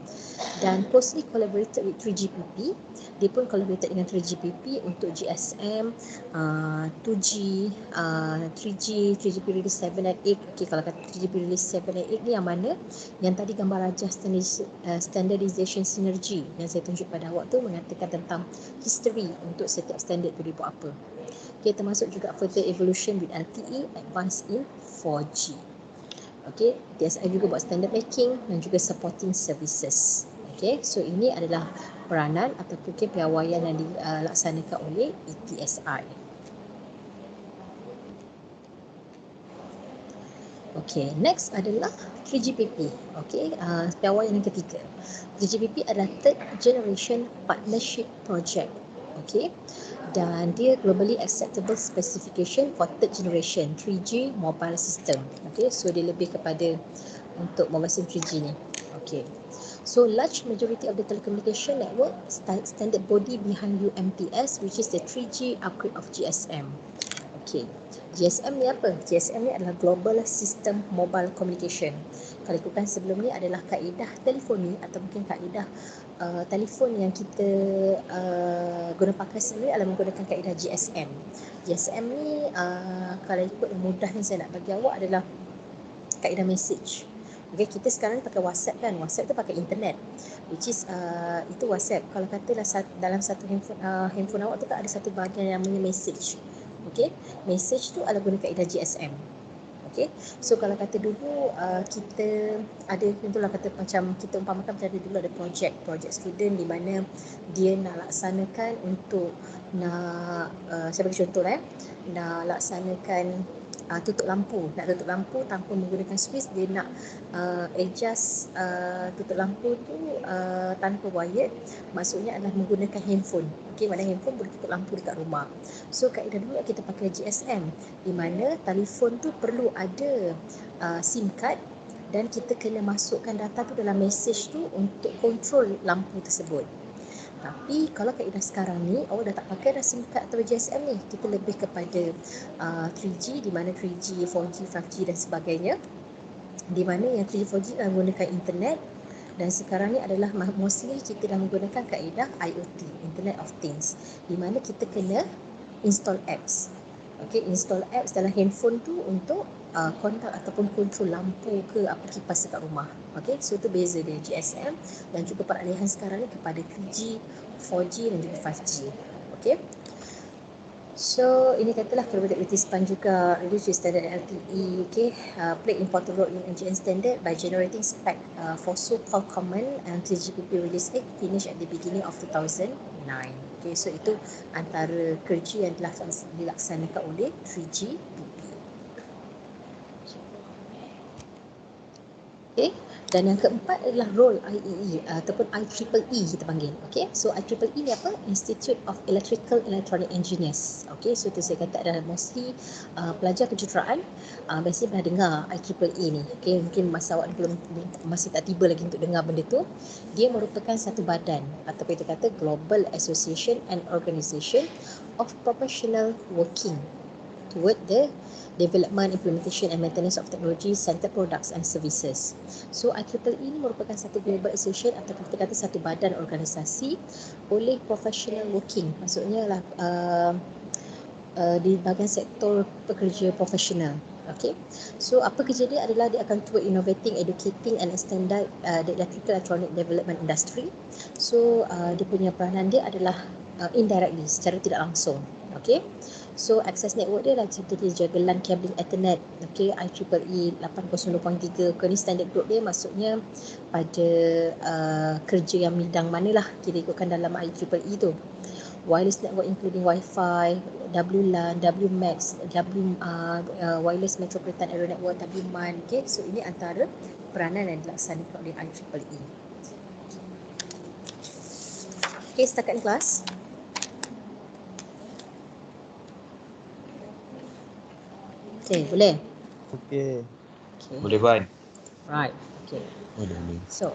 dan closely collaborated with 3GPP. Dia pun collaborated dengan 3GPP untuk GSM, 2G, 3G, 3GP Release 7 and 8. Okay, kalau kata 3GP Release 7 and 8 ni yang mana? Yang tadi gambar rajah standardization synergy yang saya tunjuk pada awak tu mengatakan tentang history untuk setiap standard tu dia buat apa. Okay, termasuk juga further evolution with LTE, advanced in 4G. Okay, TSI juga buat standard making dan juga supporting services. Okay, so ini adalah peranan ataupun piawaian yang dilaksanakan oleh ETSI. Okay, next adalah 3GPP. Okay, piawaian yang ketiga. 3GPP adalah Third Generation Partnership Project. Okay, dan dia globally acceptable specification for third generation 3G mobile system. Okay, so dia lebih kepada untuk mobile system 3G ni. Okay, so large majority of the telecommunication network standard body behind UMTS, which is the 3G upgrade of GSM. Okay, GSM ni apa? GSM ni adalah Global System Mobile Communication. Kalau ikutkan sebelum ni adalah kaedah telefoni atau mungkin kaedah telefon yang kita guna pakai sendiri adalah menggunakan kaedah GSM. GSM ni kalau ikut yang mudahnya saya nak bagi awak adalah kaedah message. Okay, kita sekarang pakai WhatsApp kan. WhatsApp tu pakai internet, which is itu WhatsApp. Kalau katalah dalam satu handphone awak tu kan ada satu bahagian yang namanya message. Okay, message tu adalah guna kaedah GSM. Okay, so kalau kata dulu kita ada, contohlah kata macam kita umpamakan macam dulu ada project student di mana dia nak laksanakan untuk nak saya bagi contoh nak laksanakan tutup lampu tanpa menggunakan switch. Dia nak adjust tutup lampu tu tanpa wire, maksudnya adalah menggunakan handphone. Okey, mana handphone boleh tutup lampu dekat rumah. So kaedah dulu kita pakai GSM, di mana telefon tu perlu ada SIM card dan kita kena masukkan data tu dalam message tu untuk kontrol lampu tersebut. Tapi kalau kaedah sekarang ni, awak dah tak pakai dah SIM card atau GSM ni. Kita lebih kepada 3G, di mana 3G, 4G, 5G dan sebagainya. Di mana yang 3G, 4G menggunakan internet, dan sekarang ni adalah mostly kita dah menggunakan kaedah IoT, Internet of Things, di mana kita kena install apps. Okay, install apps dalam handphone tu untuk kontak ataupun kontrol lampu ke apa kipas dekat rumah. Okay, so itu beza dia GSM dan juga peralihan sekarang ni kepada 3G, 4G dan juga 5G. Okay, so ini katalah collaborated with TISPAN juga, reduce standard LTE. Okay, play important role in NGN standard by generating spec for so-called common and 3GPP release 8 finish at the beginning of 2009. Okay, so itu antara kerja yang dilaksanakan oleh 3GPP. Okay. Dan yang keempat adalah role IEE ataupun IEEE kita panggil. Okay. So IEEE ni apa? Institute of Electrical Electronic Engineers. Okay. So itu saya kata adalah mostly pelajar kejuruteraan biasanya pernah dengar IEEE ni. Okay. Mungkin masa awak masih tak tiba lagi untuk dengar benda tu. Dia merupakan satu badan ataupun kita kata Global Association and Organization of Professional Working toward the development, implementation and maintenance of technology, centered products and services. So IEEE ini merupakan satu global association atau kita kata satu badan organisasi oleh professional working. Maksudnya lah di bahagian sektor pekerja profesional. Okay. So apa kerja dia adalah dia akan toward innovating, educating and extending the electrical electronic development industry. So dia punya peranan dia adalah indirectly, secara tidak langsung. Okay. So access network dia lah seperti jagelan kabling Ethernet. Okay, IEEE 802.3 ni standard group dia, maksudnya pada kerja yang bidang manalah kita ikutkan dalam IEEE tu. Wireless network including Wi-Fi, WLAN, WMAX, Wireless Metropolitan Area Network, WMAN. Okay, so ini antara peranan yang dilaksanakan oleh IEEE. Okay, setakat ni kelas. Okay, boleh? Okey. Okay. Boleh Wan. Right, okay. Boleh. So,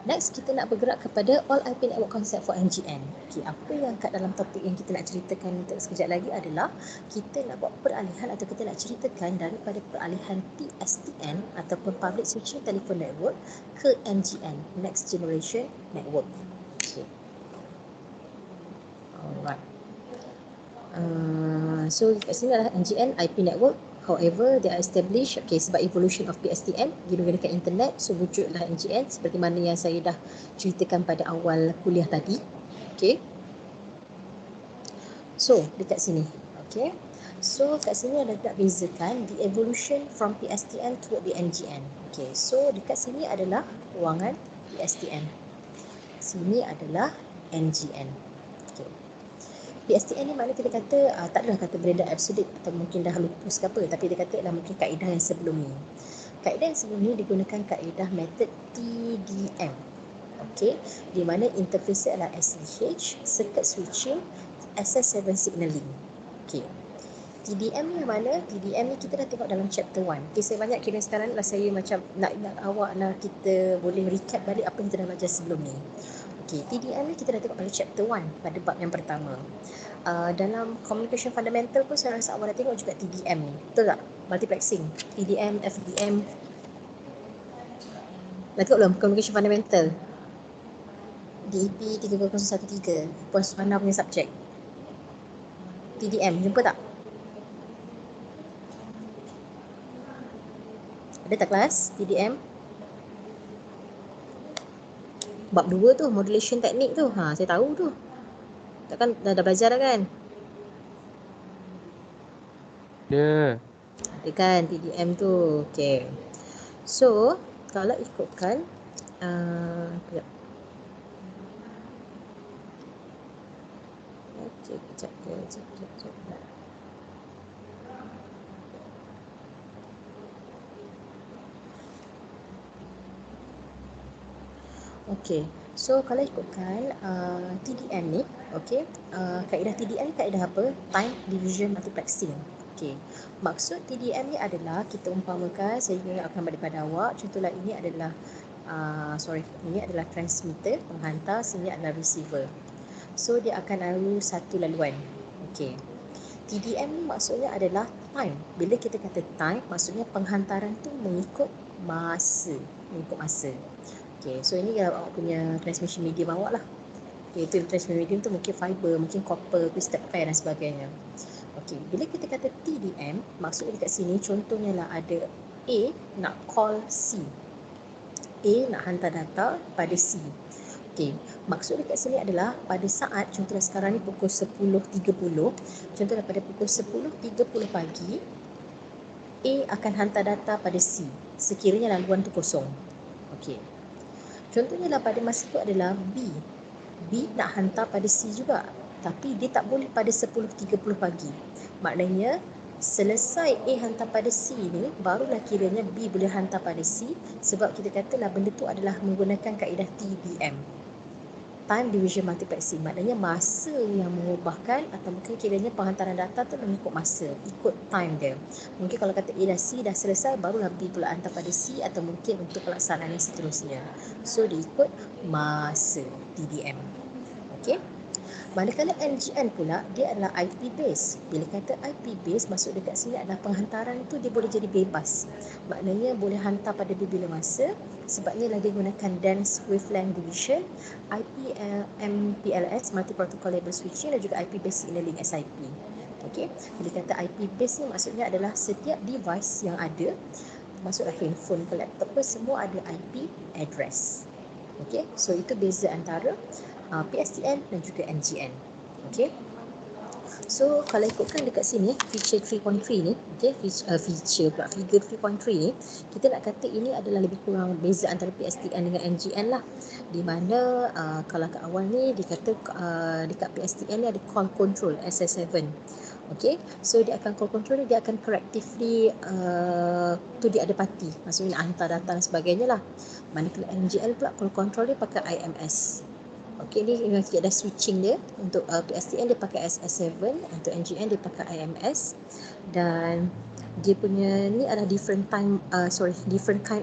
next kita nak bergerak kepada All IP Network Concept for NGN. Okay, apa yang kat dalam topik yang kita nak ceritakan untuk sekejap lagi adalah kita nak buat peralihan atau kita nak ceritakan daripada peralihan PSTN ataupun Public Switching Telephone Network ke NGN, Next Generation Network. Okay. Alright. So kat sini adalah NGN IP network. However, they are established sebab evolution of PSTN digunakan internet, so wujudlah NGN seperti mana yang saya dah ceritakan pada awal kuliah tadi. Okay. So dekat sini, okay. So kat sini ada nak bezakan the evolution from PSTN to the NGN. Okay. So dekat sini adalah ruangan PSTN. Sini adalah NGN. Okay. PSTN ni makna kita kata tak adalah kata berada absolute atau mungkin dah lupus ke apa, tapi dia kata adalah mungkin kaedah yang sebelum ni. Kaedah yang sebelum ni digunakan kaedah method TDM. Okey, di mana interface adalah SDH, circuit switching, SS7 signaling. Okey. TDM ni mana? TDM ni kita dah tengok dalam chapter 1. Okay, saya banyak kira sekarang lah saya macam nak awak lah kita boleh recap balik apa yang kita dah belajar sebelum ni. Okay, TDM ni kita dah tengok pada chapter 1 pada bab yang pertama. Dalam communication fundamental pun saya rasa awak dah tengok juga TDM ni. Betul tak? Multiplexing, TDM, FDM. Dah tengok belum communication fundamental? DEP 3013, Puan Suhana punya subjek. TDM, jumpa tak? Ada tak kelas TDM? Bab 2 tu, modulation teknik tu. Saya tahu tu. Takkan dah belajar dah kan? Ada. Ada kan TDM tu. Okay. So, kalau ikutkan sekejap. Okay, sekejap. Okay, so kalau ikutkan TDM ni, okay, kaedah TDM ni kaedah apa? Time Division Multiplexing. Okay, maksud TDM ni adalah kita umpamakan, saya akan balik pada awak, contohlah ini adalah ini adalah transmitter, penghantar, sini adalah receiver. So dia akan lalu satu laluan. Okay, TDM ni maksudnya adalah time. Bila kita kata time, maksudnya penghantaran tu mengikut masa. Okay, so ini awak punya transmission medium awak lah. Okay, itu transmission medium tu mungkin fiber, mungkin copper, twisted pair dan sebagainya. Okay, bila kita kata TDM, maksudnya dekat sini contohnya lah ada A nak call C. A nak hantar data pada C. Okay, maksud dekat sini adalah pada saat, contohnya sekarang ni pukul 10.30, contohnya pada pukul 10.30 pagi, A akan hantar data pada C, sekiranya laluan tu kosong. Okay. Contohnya lah pada masa itu adalah B. B nak hantar pada C juga. Tapi dia tak boleh pada 10.30 pagi. Maknanya Selesai A hantar pada C ni, barulah kiranya B boleh hantar pada C, sebab kita katalah benda tu adalah menggunakan kaedah TDM, time division multiplexing. Maknanya masa yang mengubahkan, atau mungkin kiranya penghantaran data tu mengikut masa, ikut time dia. Mungkin kalau kata A dan C dah selesai, barulah B pula hantar pada C, atau mungkin untuk pelaksanaan yang seterusnya. So dia ikut masa, TDM. Okey. Manakala NGN pula, dia adalah IP base. Bila kata IP base, maksud dekat sini adalah penghantaran tu dia boleh jadi bebas. Maknanya boleh hantar pada bila masa, sebabnya lagi gunakan dense wavelength division, IP MPLS, multi protocol label switching, dan juga IP base signaling SIP. Okey, bila kata IP base ni maksudnya adalah setiap device yang ada, maksudlah handphone ke laptop ke, semua ada IP address. Okey, so itu beza antara PSTN dan juga NGN. Okey. So kalau ikutkan dekat sini feature 3.3 ni, okey, feature pula figure 3.3 ni, kita nak kata ini adalah lebih kurang beza antara PSTN dengan NGN lah. Di mana kalau kat awal ni dikata dekat PSTN ni ada call control SS7. Okey, so dia akan call control ni, dia akan proactively tu dia ada parti, maksudnya hantar data dan sebagainya lah. Manakala NGN pula call control dia pakai IMS. Okey, ni memang ada switching dia. Untuk PSTN dia pakai SS7, untuk NGN dia pakai IMS, dan dia punya ni adalah different kind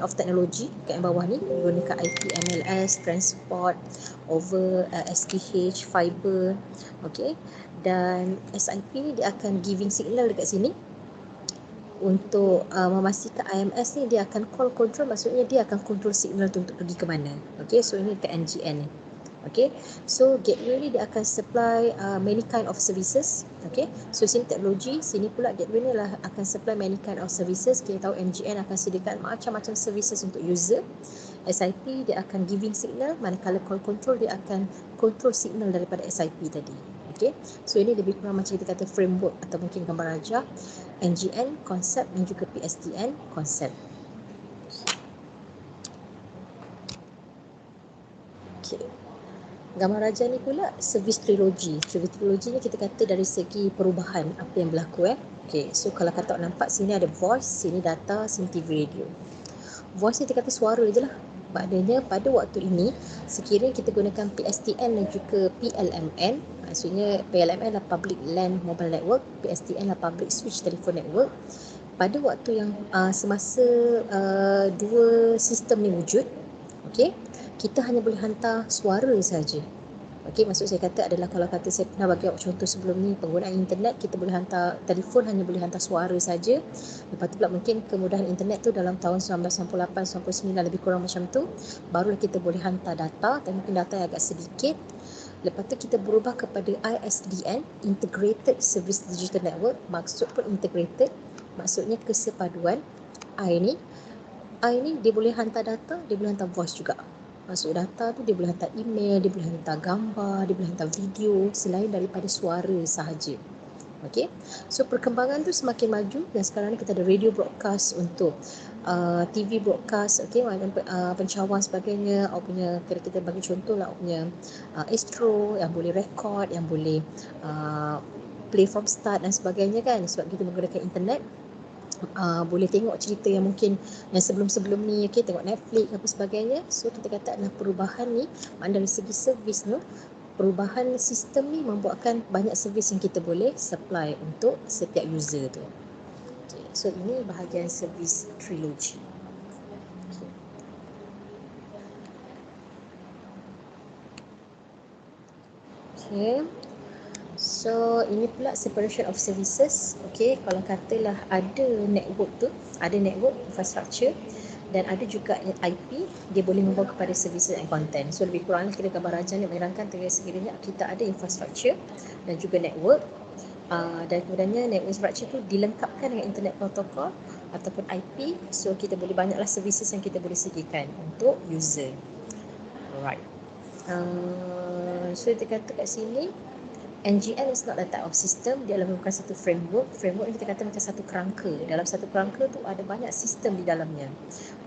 of technology. Kat yang bawah ni menggunakan IP MLS, transport over SPH, fiber. Okey, dan SIP ni dia akan giving signal dekat sini untuk memastikan IMS ni dia akan call control, maksudnya dia akan control signal tu untuk pergi ke mana. Okey, so ini dekat NGN ni. Okay, so gateway ni dia akan supply many kind of services. Okay, so sini teknologi, sini pula gateway ni lah akan supply many kind of services. Kita tahu NGN akan sediakan macam-macam services untuk user. SIP dia akan giving signal, manakala call control dia akan control signal daripada SIP tadi. Okay, so ini lebih kurang macam kita kata framework atau mungkin gambar rajah NGN konsep dan juga PSTN konsep. Okay. Gambar rajah ni pula service trilogy. Service trilogy ni kita kata dari segi perubahan apa yang berlaku. Okay, so kalau kata nampak sini ada voice, sini data, sini TV radio. Voice ni kita kata suara je lah. Maknanya pada waktu ini, sekiranya kita gunakan PSTN dan juga PLMN, maksudnya PLMN adalah Public LAN Mobile Network, PSTN adalah Public Switch Telephone Network. Pada waktu yang semasa dua sistem ni wujud, okay, kita hanya boleh hantar suara saja. Okey, maksud saya kata adalah kalau kata saya pernah bagi contoh sebelum ni, penggunaan internet kita boleh hantar telefon, hanya boleh hantar suara saja. Lepas tu pula mungkin kemudahan internet tu dalam tahun 1998, 99 lebih kurang macam tu, barulah kita boleh hantar data, dan mungkin data yang agak sedikit. Lepas tu kita berubah kepada ISDN, Integrated Service Digital Network. Maksud pun integrated, maksudnya kesepaduan. I ni dia boleh hantar data, dia boleh hantar voice juga. Masuk data tu dia boleh hantar email, dia boleh hantar gambar, dia boleh hantar video selain daripada suara sahaja. Okey. So perkembangan tu semakin maju, dan sekarang ni kita ada radio broadcast untuk TV broadcast, okey, pencawan sebagainya. Punya kita bagi contoh lah, punya Astro yang boleh record, yang boleh play from start dan sebagainya kan, sebab kita menggunakan internet. Boleh tengok cerita yang mungkin yang sebelum-sebelum ni, okay, tengok Netflix apa sebagainya. So kita kata adalah perubahan ni, dari segi servis tu, perubahan sistem ni membuatkan banyak servis yang kita boleh supply untuk setiap user tu. Okay, so ini bahagian servis trilogy. Okay. So ini pula separation of services. Okay, kalau katalah ada network tu, ada network infrastructure, dan ada juga IP, dia boleh membawa kepada services and content. So lebih kurang kita gambar rajah ni menerangkan sekiranya kita ada infrastructure dan juga network, dan kemudiannya network infrastructure tu dilengkapkan dengan internet protocol ataupun IP. So kita boleh banyaklah services yang kita boleh sediakan untuk user. Alright. So kita kata kat sini NGN is not a type of system, dia adalah bukan satu framework. Framework ni kita kata macam satu kerangka. Dalam satu kerangka tu ada banyak sistem di dalamnya.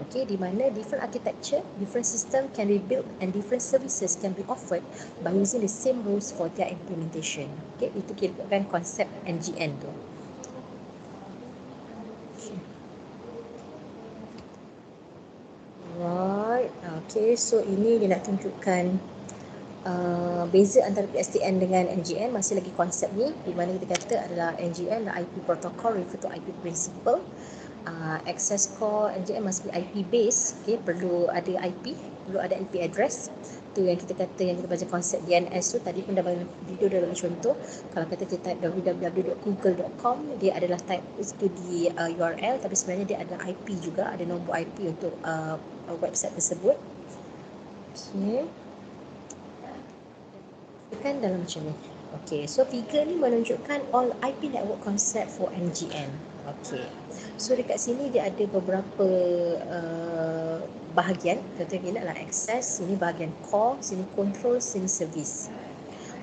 Okey, di mana different architecture, different system can be built and different services can be offered by using the same rules for their implementation. Okey, itu kira kan konsep NGN tu. Right, okay, so ini dia nak tunjukkan beza antara PSTN dengan NGN. Masih lagi konsep ni, di mana kita kata adalah NGN adalah IP protocol refer to IP principle. Access core NGN must be IP based, okay, perlu ada IP, perlu ada IP address. Tu yang kita kata, yang kita baca konsep DNS tu tadi pun dah bagi video, dah bagi contoh. Kalau kata kita type www.google.com, dia adalah type itu di URL, tapi sebenarnya dia ada IP juga, ada nombor IP untuk website tersebut. Okay, kan dalam macam ni. Okay, so figure ni menunjukkan all IP network concept for NGN. Okay, so dekat sini dia ada beberapa bahagian. Contohnya adalah access, sini bahagian core, sini control, sini service.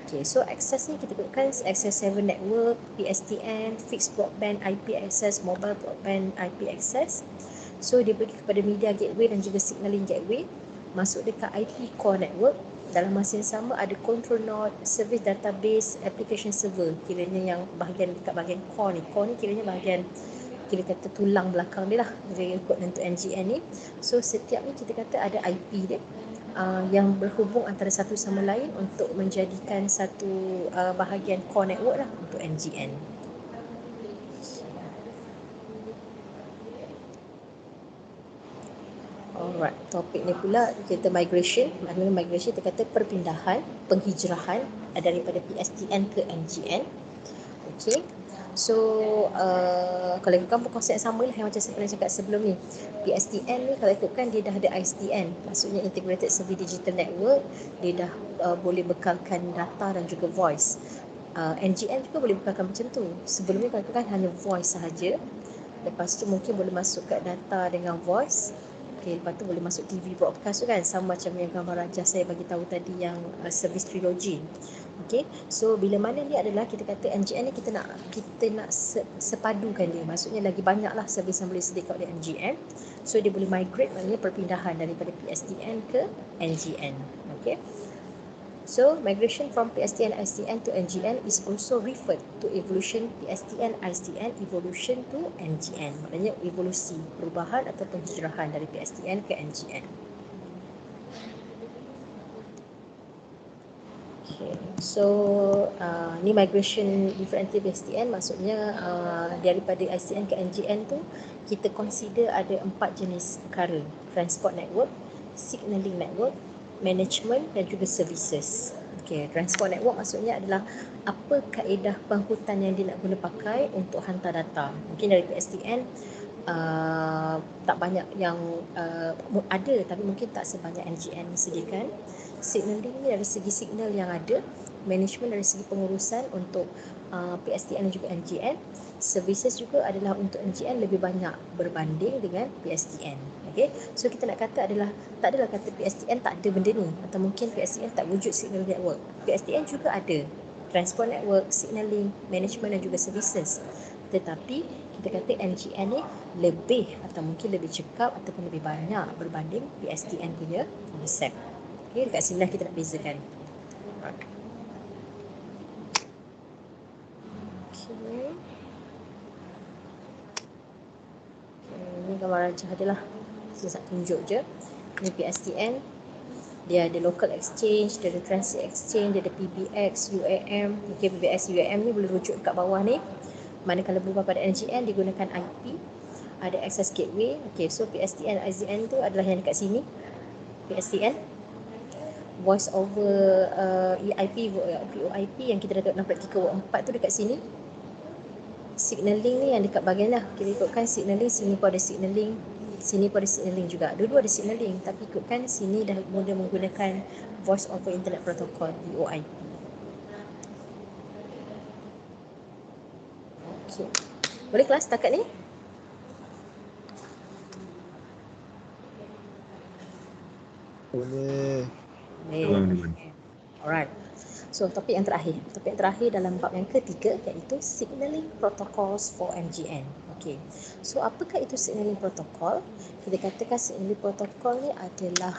Okay, so access ni kita gunakan access server network, PSTN, fixed broadband IP access, mobile broadband IP access. So dia bagi kepada media gateway dan juga signaling gateway. Masuk dekat IP core network. Dalam masa yang sama ada control node, service database, application server. Kiranya yang bahagian dekat bahagian core ni kiranya bahagian, kira kata tulang belakang dia lah, dari ikut untuk NGN ni. So setiap ni kita kata ada IP dia yang berhubung antara satu sama lain untuk menjadikan satu bahagian core network lah untuk NGN. Alright, topik ni pula kita migration. Maknanya migration kita kata perpindahan, penghijrahan daripada PSTN ke NGN. Okay, so kalau ikutkan konsep yang sama lah yang macam saya pernah cakap sebelum ni. PSTN ni kalau ikutkan dia dah ada ISDN, maksudnya Integrated Service Digital Network. Dia dah boleh bekalkan data dan juga voice. NGN juga boleh bekalkan macam tu. Sebelumnya kalau ikutkan hanya voice sahaja. Lepas tu mungkin boleh masuk kat data dengan voice. Okay, lepas tu boleh masuk TV broadcast tu kan, sama macam yang gambar rajah saya bagi tahu tadi yang service trilogy. Okay, so bila mana ni adalah kita kata NGN ni kita nak sepadukan dia, maksudnya lagi banyak lah servis yang boleh sediakan oleh NGN. So dia boleh migrate, maknanya perpindahan daripada PSTN ke NGN. Okay, so migration from PSTN ISDN to NGN is also referred to evolution PSTN ISDN evolution to NGN. Maknanya evolusi, perubahan atau penghijrahan dari PSTN ke NGN. Okay, so ni migration different PSTN, maksudnya daripada ISDN ke NGN tu kita consider ada 4 jenis perkara: transport network, signaling network, management dan juga services. Okay, transport network maksudnya adalah apa kaedah penghutan yang dia nak guna pakai untuk hantar data. Mungkin dari PSTN tak banyak yang ada, tapi mungkin tak sebanyak NGN sediakan. Signaling ni dari segi signal yang ada, management dari segi pengurusan untuk PSTN dan juga NGN. Services juga adalah untuk NGN lebih banyak berbanding dengan PSTN. Okay, so kita nak kata adalah tak adalah kata PSTN tak ada benda ni, atau mungkin PSTN tak wujud signal network. PSTN juga ada transport network, signaling, management dan juga services. Tetapi kita kata NGN ni lebih atau mungkin lebih cekap ataupun lebih banyak berbanding PSTN punya konsep. Okay, dekat sini lah kita nak bezakan. Okay. Ini gambar rajah dia lah. Saya nak tunjuk je. Ini PSTN. Dia ada local exchange, dia ada transit exchange, dia ada PBX, UAM. Okay, PBX, UAM ni boleh rujuk kat bawah ni. Manakala berubah pada NGN digunakan IP. Ada access gateway. Okay, so PSTN, ISDN tu adalah yang dekat sini. PSTN. Voice over EIP, VoIP yang kita dah tengok dalam praktikal 4 tu dekat sini. Signaling ni yang dekat bahagian lah. Kita ikutkan signaling, sini pun ada signaling, sini pun ada signaling juga. Dua-dua ada signaling, tapi ikutkan sini dah mula menggunakan voice over internet protocol, VoIP. Okay, boleh kelas setakat ni? Boleh. Alright. So topik yang terakhir. Topik yang terakhir dalam bab yang ketiga iaitu signaling protocols for NGN. Okay. So apakah itu signaling protocol? Kita katakan signaling protocol ni adalah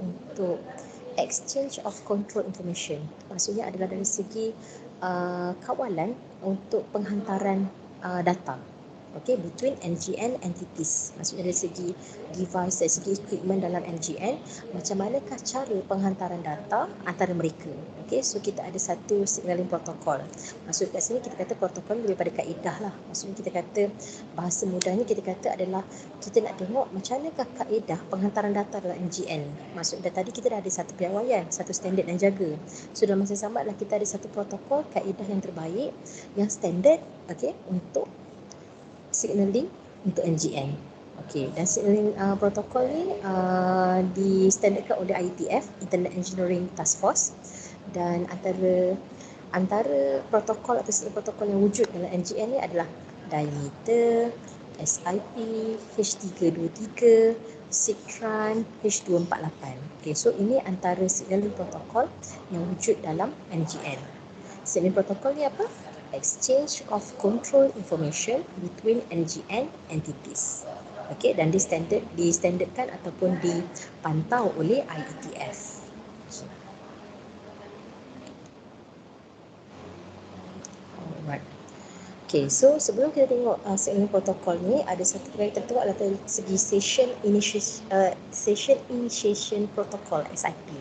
untuk exchange of control information. Maksudnya adalah dari segi kawalan untuk penghantaran data. okay, between NGN entities. Maksudnya dari segi device, dari segi equipment dalam NGN, macam manakah cara penghantaran data antara mereka. Okay, so kita ada satu signaling protokol. Maksud kat sini kita kata protokol lebih pada kaedah lah. Maksudnya kita kata bahasa mudahnya kita kata adalah kita nak tengok macam manakah kaedah penghantaran data dalam NGN. Maksudnya tadi kita dah ada satu piawaian, satu standard yang jaga. So dalam masa sama adalah kita ada satu protokol kaedah yang terbaik, yang standard, okay, untuk signaling untuk NGN. Okey, dan signaling protokol ni distandardkan oleh IETF, Internet Engineering Task Force, dan antara protokol atau signaling protokol yang wujud dalam NGN ni adalah diameter, SIP, H323, SIGTRAN, H248. Okey, so ini antara signaling protokol yang wujud dalam NGN. Signaling protokol ni apa? Exchange of control information between NGN entities. Okey, dan distandardkan ataupun dipantau oleh IETF. Alright. Okey, so sebelum kita tengok signaling protokol ni, ada satu perkara kita tengok adalah dari segi session initiation protocol, SIP.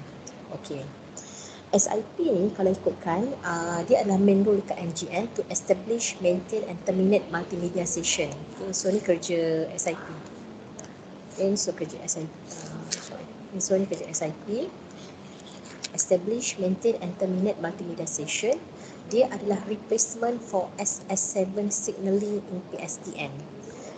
Okey. SIP ni kalau ikutkan dia adalah main role dekat NGN to establish, maintain and terminate multimedia session. Okay, so ni kerja SIP. Okay, so kerja SIP. So ni kerja SIP. Establish, maintain and terminate multimedia session. Dia adalah replacement for SS7 signaling in PSTN.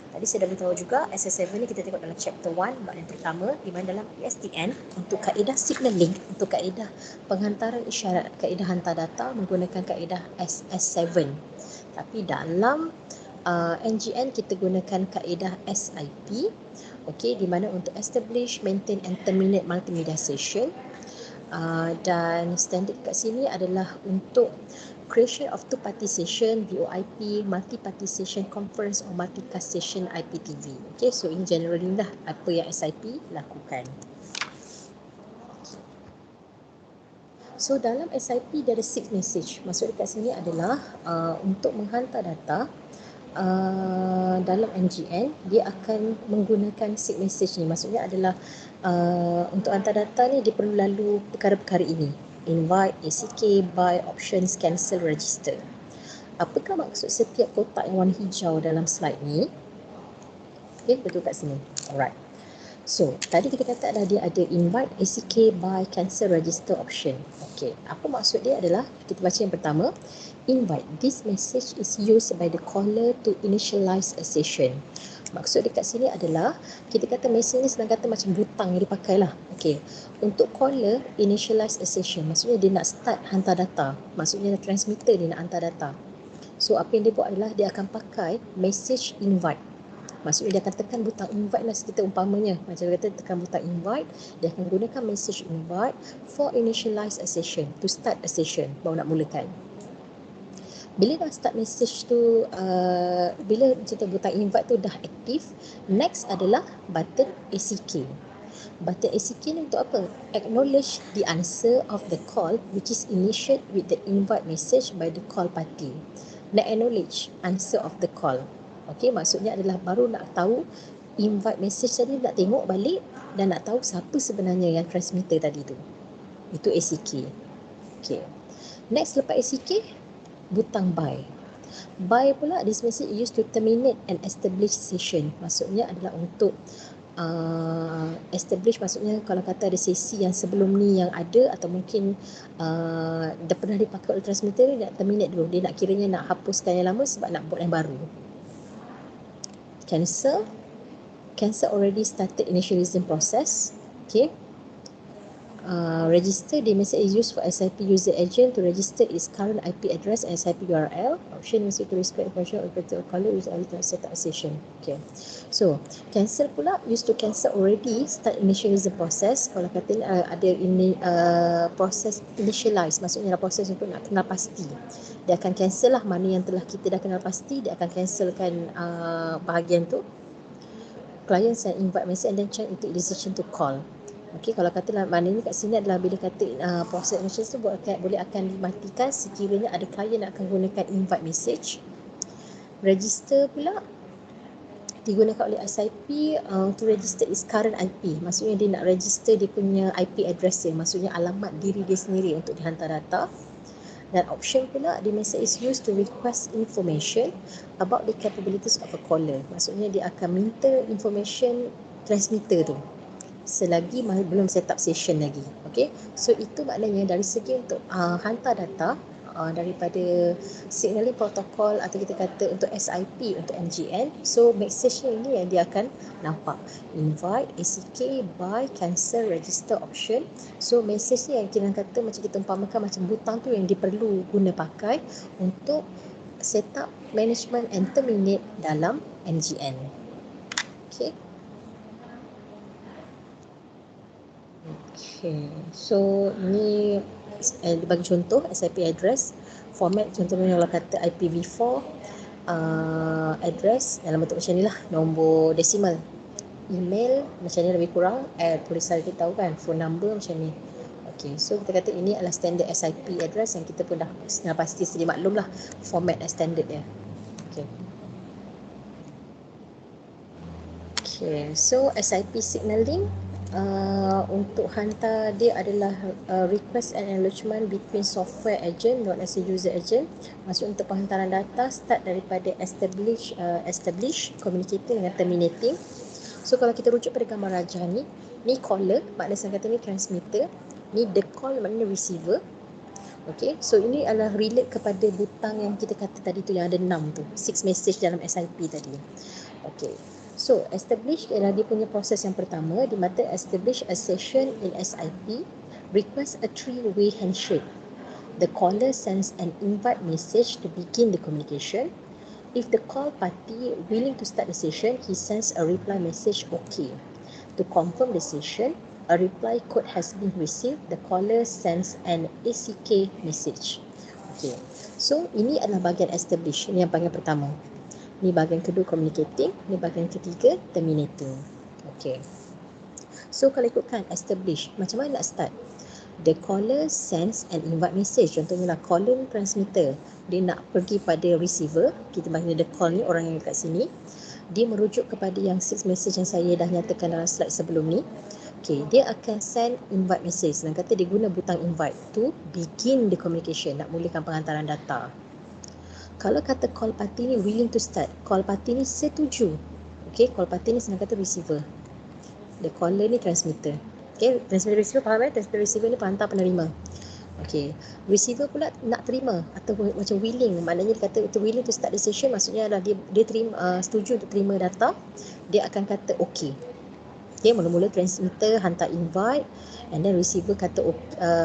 Tadi saya dah beritahu juga SS7 ni kita tengok dalam chapter 1 bab yang pertama, di mana dalam PSTN untuk kaedah signaling, untuk kaedah penghantaran isyarat, kaedah hantar data menggunakan kaedah SS7. Tapi dalam NGN kita gunakan kaedah SIP, okey, di mana untuk establish, maintain and terminate multimedia session. Dan standard kat sini adalah untuk creation of two-party session, VoIP, multi-party session conference or multicast session IPTV. Okay, so in general ni lah apa yang SIP lakukan. So dalam SIP dia ada 6 message. Maksud dekat sini adalah untuk menghantar data dalam NGN, dia akan menggunakan 6 message ni. Maksudnya adalah untuk hantar data ni dia perlu lalu perkara-perkara ini: invite, ACK, buy, options, cancel, register. Apakah maksud setiap kotak yang warna hijau dalam slide ni? Okay, betul kat sini. Alright. So, tadi kita kata adalah dia ada invite, ACK, buy, cancel, register, option. Okay, apa maksud dia adalah, kita baca yang pertama, invite. This message is used by the caller to initialize a session. Maksud dekat sini adalah, kita kata message ni senang kata macam butang yang dipakai lah. Okay, untuk caller initialize a session, maksudnya dia nak start hantar data. Maksudnya transmitter dia nak hantar data. So, apa yang dia buat adalah dia akan pakai message invite. Maksudnya dia akan tekan butang invite lah, kita umpamanya. Macam dia kata tekan butang invite, dia akan gunakan message invite for initialize a session, to start a session, baru nak mulakan. Bila dah start message tu, bila kita butang invite tu dah aktif, next adalah button ACK. Button ACK ni untuk apa? Acknowledge the answer of the call which is initiated with the invite message by the call party. Nak acknowledge answer of the call. Okey, maksudnya adalah baru nak tahu invite message tadi, nak tengok balik dan nak tahu siapa sebenarnya yang transmitter tadi tu. Itu ACK. Okey. Next lepas ACK, butang buy. Buy pula, this message used to terminate and establish session. Maksudnya adalah untuk establish, maksudnya kalau kata ada sesi yang sebelum ni yang ada atau mungkin dah pernah dipakai oleh transmitter, dia nak terminate dulu. Dia nak kiranya nak hapuskan yang lama sebab nak buat yang baru. Cancel. Cancel already started initialization process. Okay. Register, the message is used for SIP user agent to register its current IP address and SIP URL. Option message to respect information of the caller user to set up a session. Okay. So, cancel pula used to cancel already start initialization process. Kalau kata ada ini proses initialize, maksudnya proses untuk nak kenal pasti. Dia akan cancel lah mana yang telah kita dah kenal pasti, dia akan cancelkan bahagian tu. Client send invite message and then change into decision to call. Okey, kalau katalah maknanya kat sini adalah bila kata proses initial tu boleh akan dimatikan sekiranya ada klien yang akan gunakan invite message. Register pula digunakan oleh SIP to register its current IP. Maksudnya dia nak register dia punya IP address dia, maksudnya alamat diri dia sendiri untuk dihantar data. Dan option pula, the message is used to request information about the capabilities of a caller. Maksudnya dia akan minta information transmitter tu selagi belum set up session lagi. Okay, so itu maknanya dari segi untuk hantar data daripada signaling protocol atau kita kata untuk SIP untuk NGN, so message ini yang dia akan nampak invite, ACK, buy, cancel, register option. So message ni yang kita kata macam kita umpamakan macam butang tu yang diperlu guna pakai untuk set up management and terminate dalam NGN. Okay. Okay, so ni bagi contoh SIP address format, contohnya kalau kata IPv4 address dalam bentuk macam ni lah, nombor desimal. Email macam ni lebih kurang, tulisan kita tahu kan, phone number macam ni. Okay, so kita kata ini adalah standard SIP address yang kita pun dah pasti sedia maklum lah format standard dia. Okay. Okay, so SIP signaling untuk hantar dia adalah request and acknowledgement between software agent not as a user agent. Maksud untuk penghantaran data start daripada establish, communicating dengan terminating. So kalau kita rujuk pada gambar rajah ni caller, makna saya kata ni transmitter, ni the call maknanya receiver. Okay, so ini adalah relate kepada butang yang kita kata tadi tu yang ada 6 tu, 6 message dalam SIP tadi. Okay, so establish ialah dia punya proses yang pertama, di mana establish a session in SIP, request a three-way handshake. The caller sends an invite message to begin the communication. If the call party willing to start the session, he sends a reply message okay. To confirm the session, a reply code has been received. The caller sends an ACK message. Okay, so ini adalah bahagian establish, ini yang bahagian pertama. Ni bahagian kedua communicating, ni bahagian ketiga terminating. Okay, so kalau ikutkan establish, macam mana nak start? The caller sends an invite message. Contohnya lah caller ni transmitter, dia nak pergi pada receiver, kita bagi the call ni orang yang kat sini, dia merujuk kepada yang 6 message yang saya dah nyatakan dalam slide sebelum ni. Okay, dia akan send invite message, dan kata dia guna butang invite to begin the communication, nak mulakan penghantaran data. Kalau kata call party ni willing to start, call party ni setuju. Okay, call party ni senang kata receiver, the caller ni transmitter. Okay, transmitter receiver faham transmitter receiver ni penghantar penerima. Okay, receiver pula nak terima atau macam willing, maknanya dia kata itu willing to start the session, maksudnya adalah dia terima, setuju untuk terima data, dia akan kata okay. Okay, mula-mula transmitter hantar invite and then receiver kata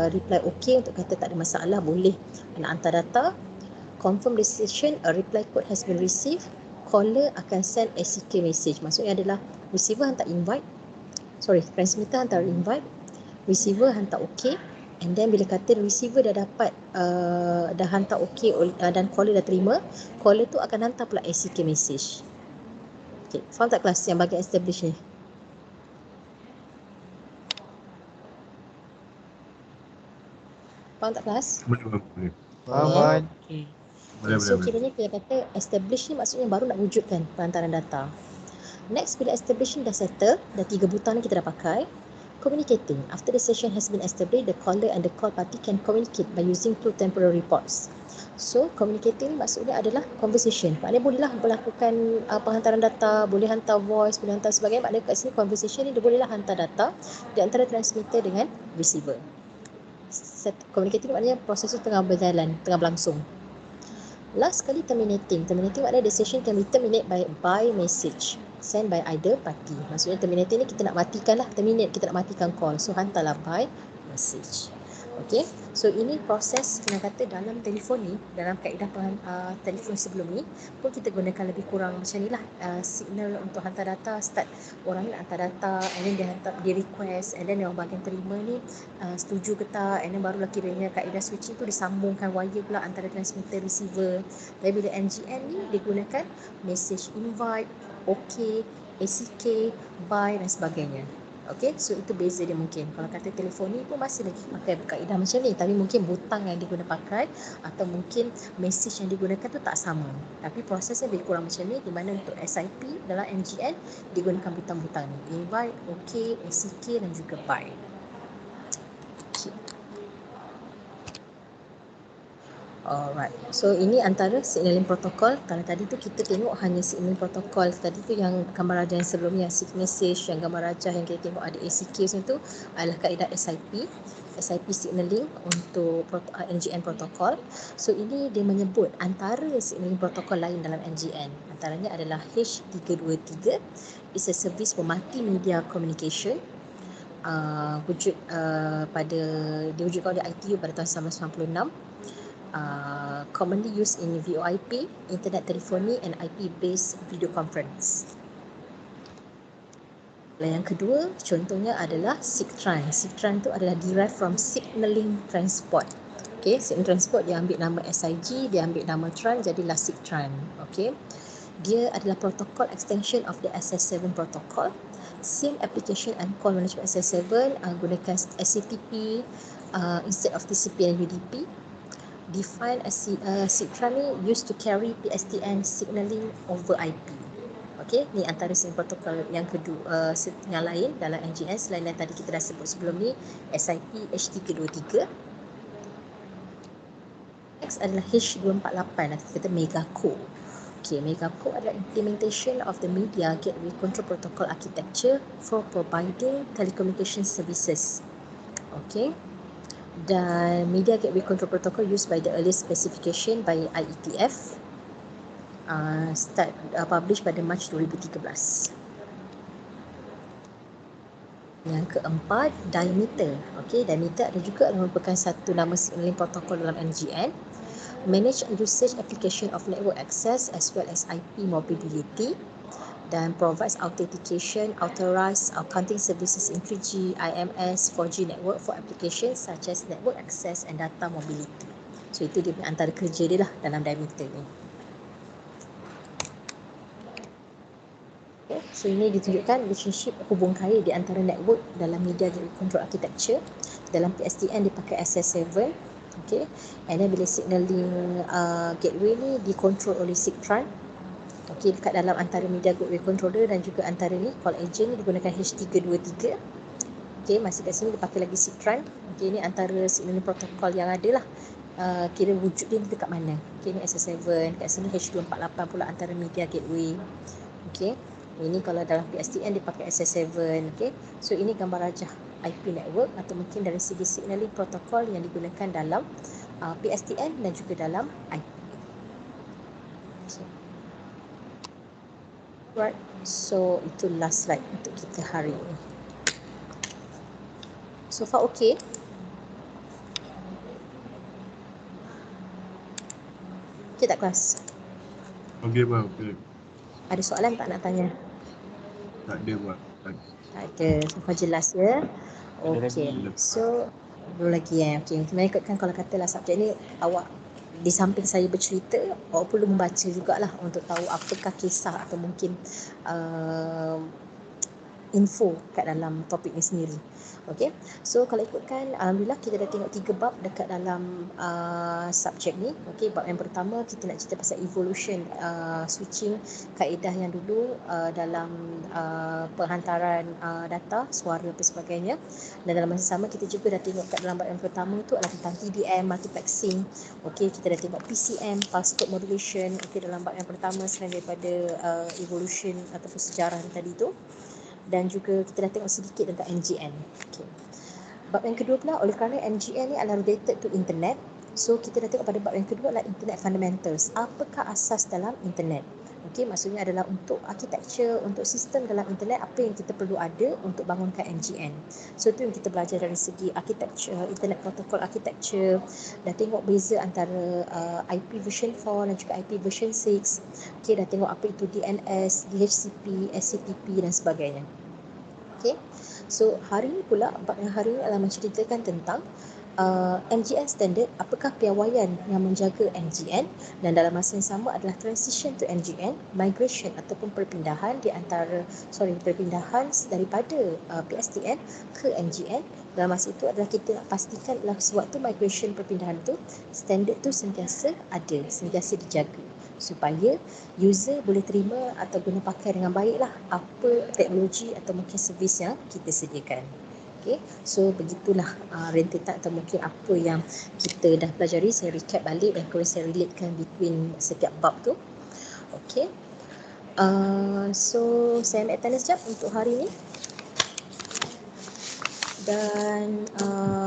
reply okay untuk kata tak ada masalah, boleh nak hantar data. Confirm the session, a reply code has been received. Caller akan send ACK message, maksudnya adalah receiver hantar invite, transmitter hantar invite, receiver hantar okay, and then bila kata receiver dah dapat dah hantar okay dan caller dah terima, caller tu akan hantar pula ACK message. Okay, faham tak kelas yang bahagian establish ni? Faham tak kelas? Boleh. Faham. Okay. So kiranya kita kata establish ni maksudnya baru nak wujudkan penghantaran data. Next, bila establish ni dah settle, dah 3 butang ni kita dah pakai. Communicating. After the session has been established, the caller and the call party can communicate by using 2 temporary reports. So communicating ni maksudnya adalah conversation. Maknanya bolehlah melakukan penghantaran data, boleh hantar voice, boleh hantar sebagainya. Maknanya kat sini conversation ni dia bolehlah hantar data di antara transmitter dengan receiver. Communicating maknanya proses tu tengah berjalan, tengah berlangsung. Last sekali terminating. Terminating maknanya the session can be terminate by message sent by either party. Maksudnya terminating ni kita nak matikan lah, terminate, kita nak matikan call. So hantarlah by message. Okay, so ini proses kena kata dalam telefon ni, dalam kaedah telefon sebelum ni pun kita gunakan lebih kurang macam ni lah. Signal untuk hantar data, start orang ni nak hantar data, and then dia request, and then yang bahagian terima ni setuju ke tak, and then barulah kiranya kaedah switching tu disambungkan wire pula antara transmitter receiver. Tapi bila NGN ni digunakan message invite, okay, ACK, buy dan sebagainya. Okay, so itu beza dia mungkin. Kalau kata telefoni pun masih lagi pakai kaedah macam ni, tapi mungkin butang yang diguna pakai atau mungkin message yang digunakan tu tak sama. Tapi prosesnya lebih kurang macam ni, di mana untuk SIP dalam NGN digunakan butang-butang ni. Invite, OK, ACK dan juga byte. Okay. Alright, so ini antara signaling protocol. Kalau tadi tu kita tengok hanya signaling protocol, tadi tu yang gambar rajah yang sebelumnya, SIG message, yang gambar rajah yang kita tengok ada ACK tu adalah kaedah SIP signaling untuk NGN protocol. So ini dia menyebut antara signaling protocol lain dalam NGN. Antaranya adalah H323, is a service for multimedia communication. Diwujudkan oleh ITU pada tahun 1996. Commonly used in VoIP, internet telephony and IP-based video conference. Yang kedua, contohnya adalah SIGTRAN. SIGTRAN itu adalah derived from signaling transport. Okay, signaling transport dia ambil nama SIG, dia ambil nama TRAN, jadilah SIGTRAN. Okay, dia adalah protocol extension of the SS7 protocol. Same application and call management SS7 gunakan SCTP instead of TCP and UDP. Define as SIGTRAN ni used to carry PSTN signaling over IP. Okey, ni antara signaling protokol yang kedua, yang lain dalam NGN selain yang tadi kita dah sebut sebelum ni, SIP H323. Next adalah H248 atau kita Megaco. Okey, Megaco adalah implementation of the media gateway control protocol architecture for providing telecommunication services. Okey. Dan media gateway control protocol used by the earliest specification by IETF, published pada Mac 2013. Yang keempat, dimeter. Okay, dimeter ada juga merupakan satu nama signaling protocol dalam NGN. Manage usage application of network access as well as IP mobility, dan provides authentication, authorized accounting services in 3G, IMS, 4G network for applications such as network access and data mobility. So itu dia antara kerja dia lah dalam dimeter ni. Okay, so ini ditunjukkan relationship hubung kaya di antara network dalam media gateway control architecture. Dalam PSTN dia pakai SS7. Okay, and then bila signaling gateway ni dikontrol oleh SIGTRAN. Okey, dekat dalam antara media gateway controller dan juga antara ni call agent ni digunakan H323. Okey, masih kat sini dipakai lagi SIGTRAN. Okey, ini antara signaling protokol yang ada lah. Kira wujud dia dekat mana. Okey, ni SS7, kat sini H248 pula antara media gateway. Okey, ini kalau dalam PSTN dipakai SS7. Okey, so ini gambar rajah IP network atau mungkin dari segi signaling protokol yang digunakan dalam PSTN dan juga dalam IP. Okay. Right, so itu last slide untuk kita hari ini. So far okay? Okay tak kelas? Okey bang, okey. Ada soalan tak nak tanya? Tak ada bang. Tak ada, so far jelas ya? Okay, so belum lagi okay. Mengikutkan kalau katalah subjek ni awak di samping saya bercerita, awak perlu membaca jugalah untuk tahu apakah kisah atau mungkin info kat dalam topik ni sendiri. Okey, so kalau ikutkan, alhamdulillah kita dah tengok 3 bab dekat dalam subjek ni. Okey, bab yang pertama kita nak cerita pasal evolution, switching kaedah yang dulu dalam penghantaran data, suara dan sebagainya. Dan dalam masa sama kita juga dah tengok kat dalam bab yang pertama tu adalah tentang TDM, multiplexing. Okey, kita dah tengok PCM, pulse code modulation. Okey, dalam bab yang pertama selain daripada evolution ataupun sejarah tadi tu. Dan juga kita dah tengok sedikit tentang NGN. Okay. Bab yang kedua pula, oleh kerana NGN ni adalah related to internet, so kita dah tengok pada bab yang kedua adalah internet fundamentals. Apakah asas dalam internet? Okey, maksudnya adalah untuk architecture, untuk sistem dalam internet, apa yang kita perlu ada untuk bangunkan NGN. So itu yang kita belajar dari segi architecture, internet protocol architecture. Dah tengok beza antara IP version 4 dan juga IP version 6. Okey, dah tengok apa itu DNS, DHCP, SCTP dan sebagainya. Okay, so hari ni pula, bab yang hari ni adalah menceritakan tentang NGN standard, apakah piawaian yang menjaga NGN, dan dalam masa yang sama adalah transition to NGN, migration ataupun perpindahan perpindahan daripada PSTN ke NGN. Dalam masa itu adalah kita nak pastikan adalah sewaktu migration perpindahan tu, standard tu sentiasa ada, sentiasa dijaga supaya user boleh terima atau guna pakai dengan baiklah apa teknologi atau mungkin servis yang kita sediakan. Okay, so begitulah rentetan atau mungkin apa yang kita dah pelajari. Saya recap balik dan kemudian saya relatekan between setiap bab tu. Okay, so saya ambil attendance sekejap untuk hari ni. Dan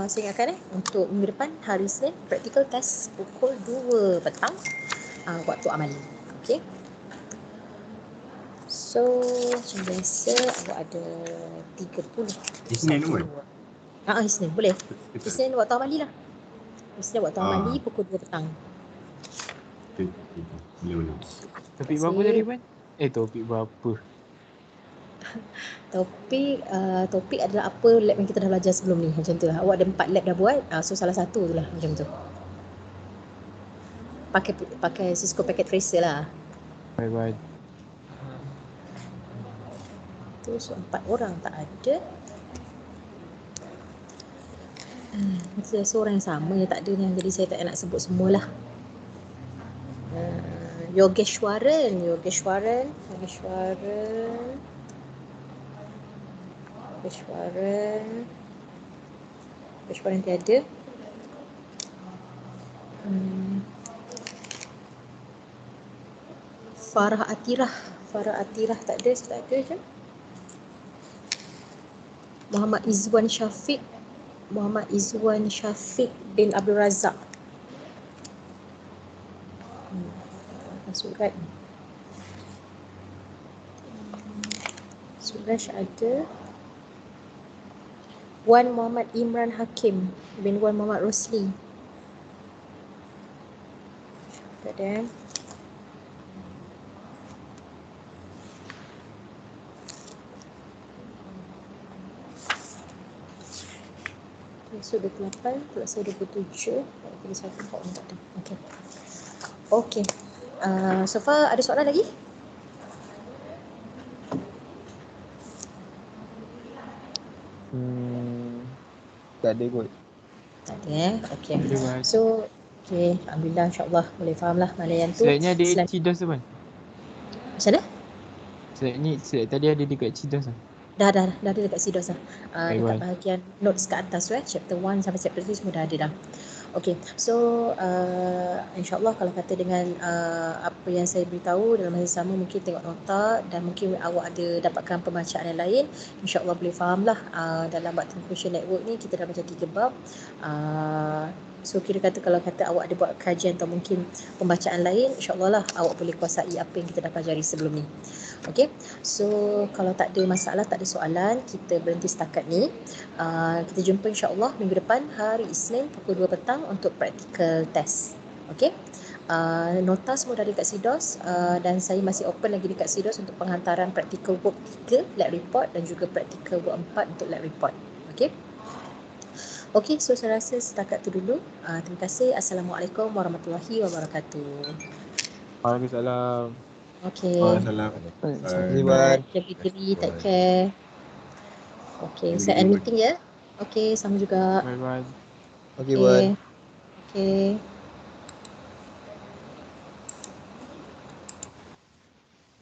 saya ingatkan untuk minggu depan hari Isnin, practical test pukul 2 petang waktu amali. Okay, so macam biasa awak ada 30. Isnin tu kan? Isnin boleh. Isnin waktu amali lah. Isnin waktu amali pukul 2 petang. Boleh. Topik berapa tadi Puan? Topik berapa? Topik adalah apa lab yang kita dah belajar sebelum ni, macam tu lah. Awak ada 4 lab dah buat, so salah satu tu lah macam tu. Pakai Cisco Packet Tracer lah. Bye-bye. Tu so 4 orang tak ada. Seorang yang sama yang tak ada ni, jadi saya tak nak sebut semualah. Yogeshwaran tiada. Farah Atirah tak ada, saya tak ada je. Muhammad Izwan Syafiq bin Abdul Razak. Suraj ada. Wan Muhammad Imran Hakim bin Wan Muhammad Rosli. Tak ada. So 28, saya 27. Jadi satu kau tak ada. Okey. So far ada soalan lagi? Tak ada kot. Tak ada Okey. Boleh buat. So alhamdulillah, insya-Allah boleh faham lah mana yang tu. Slide-nya ada CDOS tu Puan? Macam mana? Slide tadi ada dekat CDOS lah. Dah ada dekat CDOS lah. Dekat Baik. bahagian notes kat atas tu chapter 1 sampai chapter 3 semua dah ada dah. Okey, so insyaAllah kalau kata dengan apa yang saya beritahu dalam masa sama, mungkin tengok nota dan mungkin awak ada dapatkan pembacaan yang lain, insyaAllah boleh faham lah. Dalam bab Conclusion Network ni kita dah baca 3 bab. So kira kata kalau kata awak ada buat kajian atau mungkin pembacaan lain, insyaAllah lah awak boleh kuasai apa yang kita dah pelajari sebelum ni. Okey, so kalau tak ada masalah, tak ada soalan, kita berhenti setakat ni. Kita jumpa insyaAllah minggu depan hari Isnin pukul 2 petang untuk practical test. Okey, nota semua dah dekat CDOS dan saya masih open lagi dekat CDOS untuk penghantaran practical work 3 lab report dan juga practical work 4 untuk lab report. Okey, so saya rasa setakat tu dulu. Terima kasih. Assalamualaikum warahmatullahi wabarakatuh. Waalaikumsalam. Okey. Salam. Iwan. Jaga diri, take care. Okey, saya end meeting ya. Okey, sama juga. Bye-bye. Okey, Wan. Okey.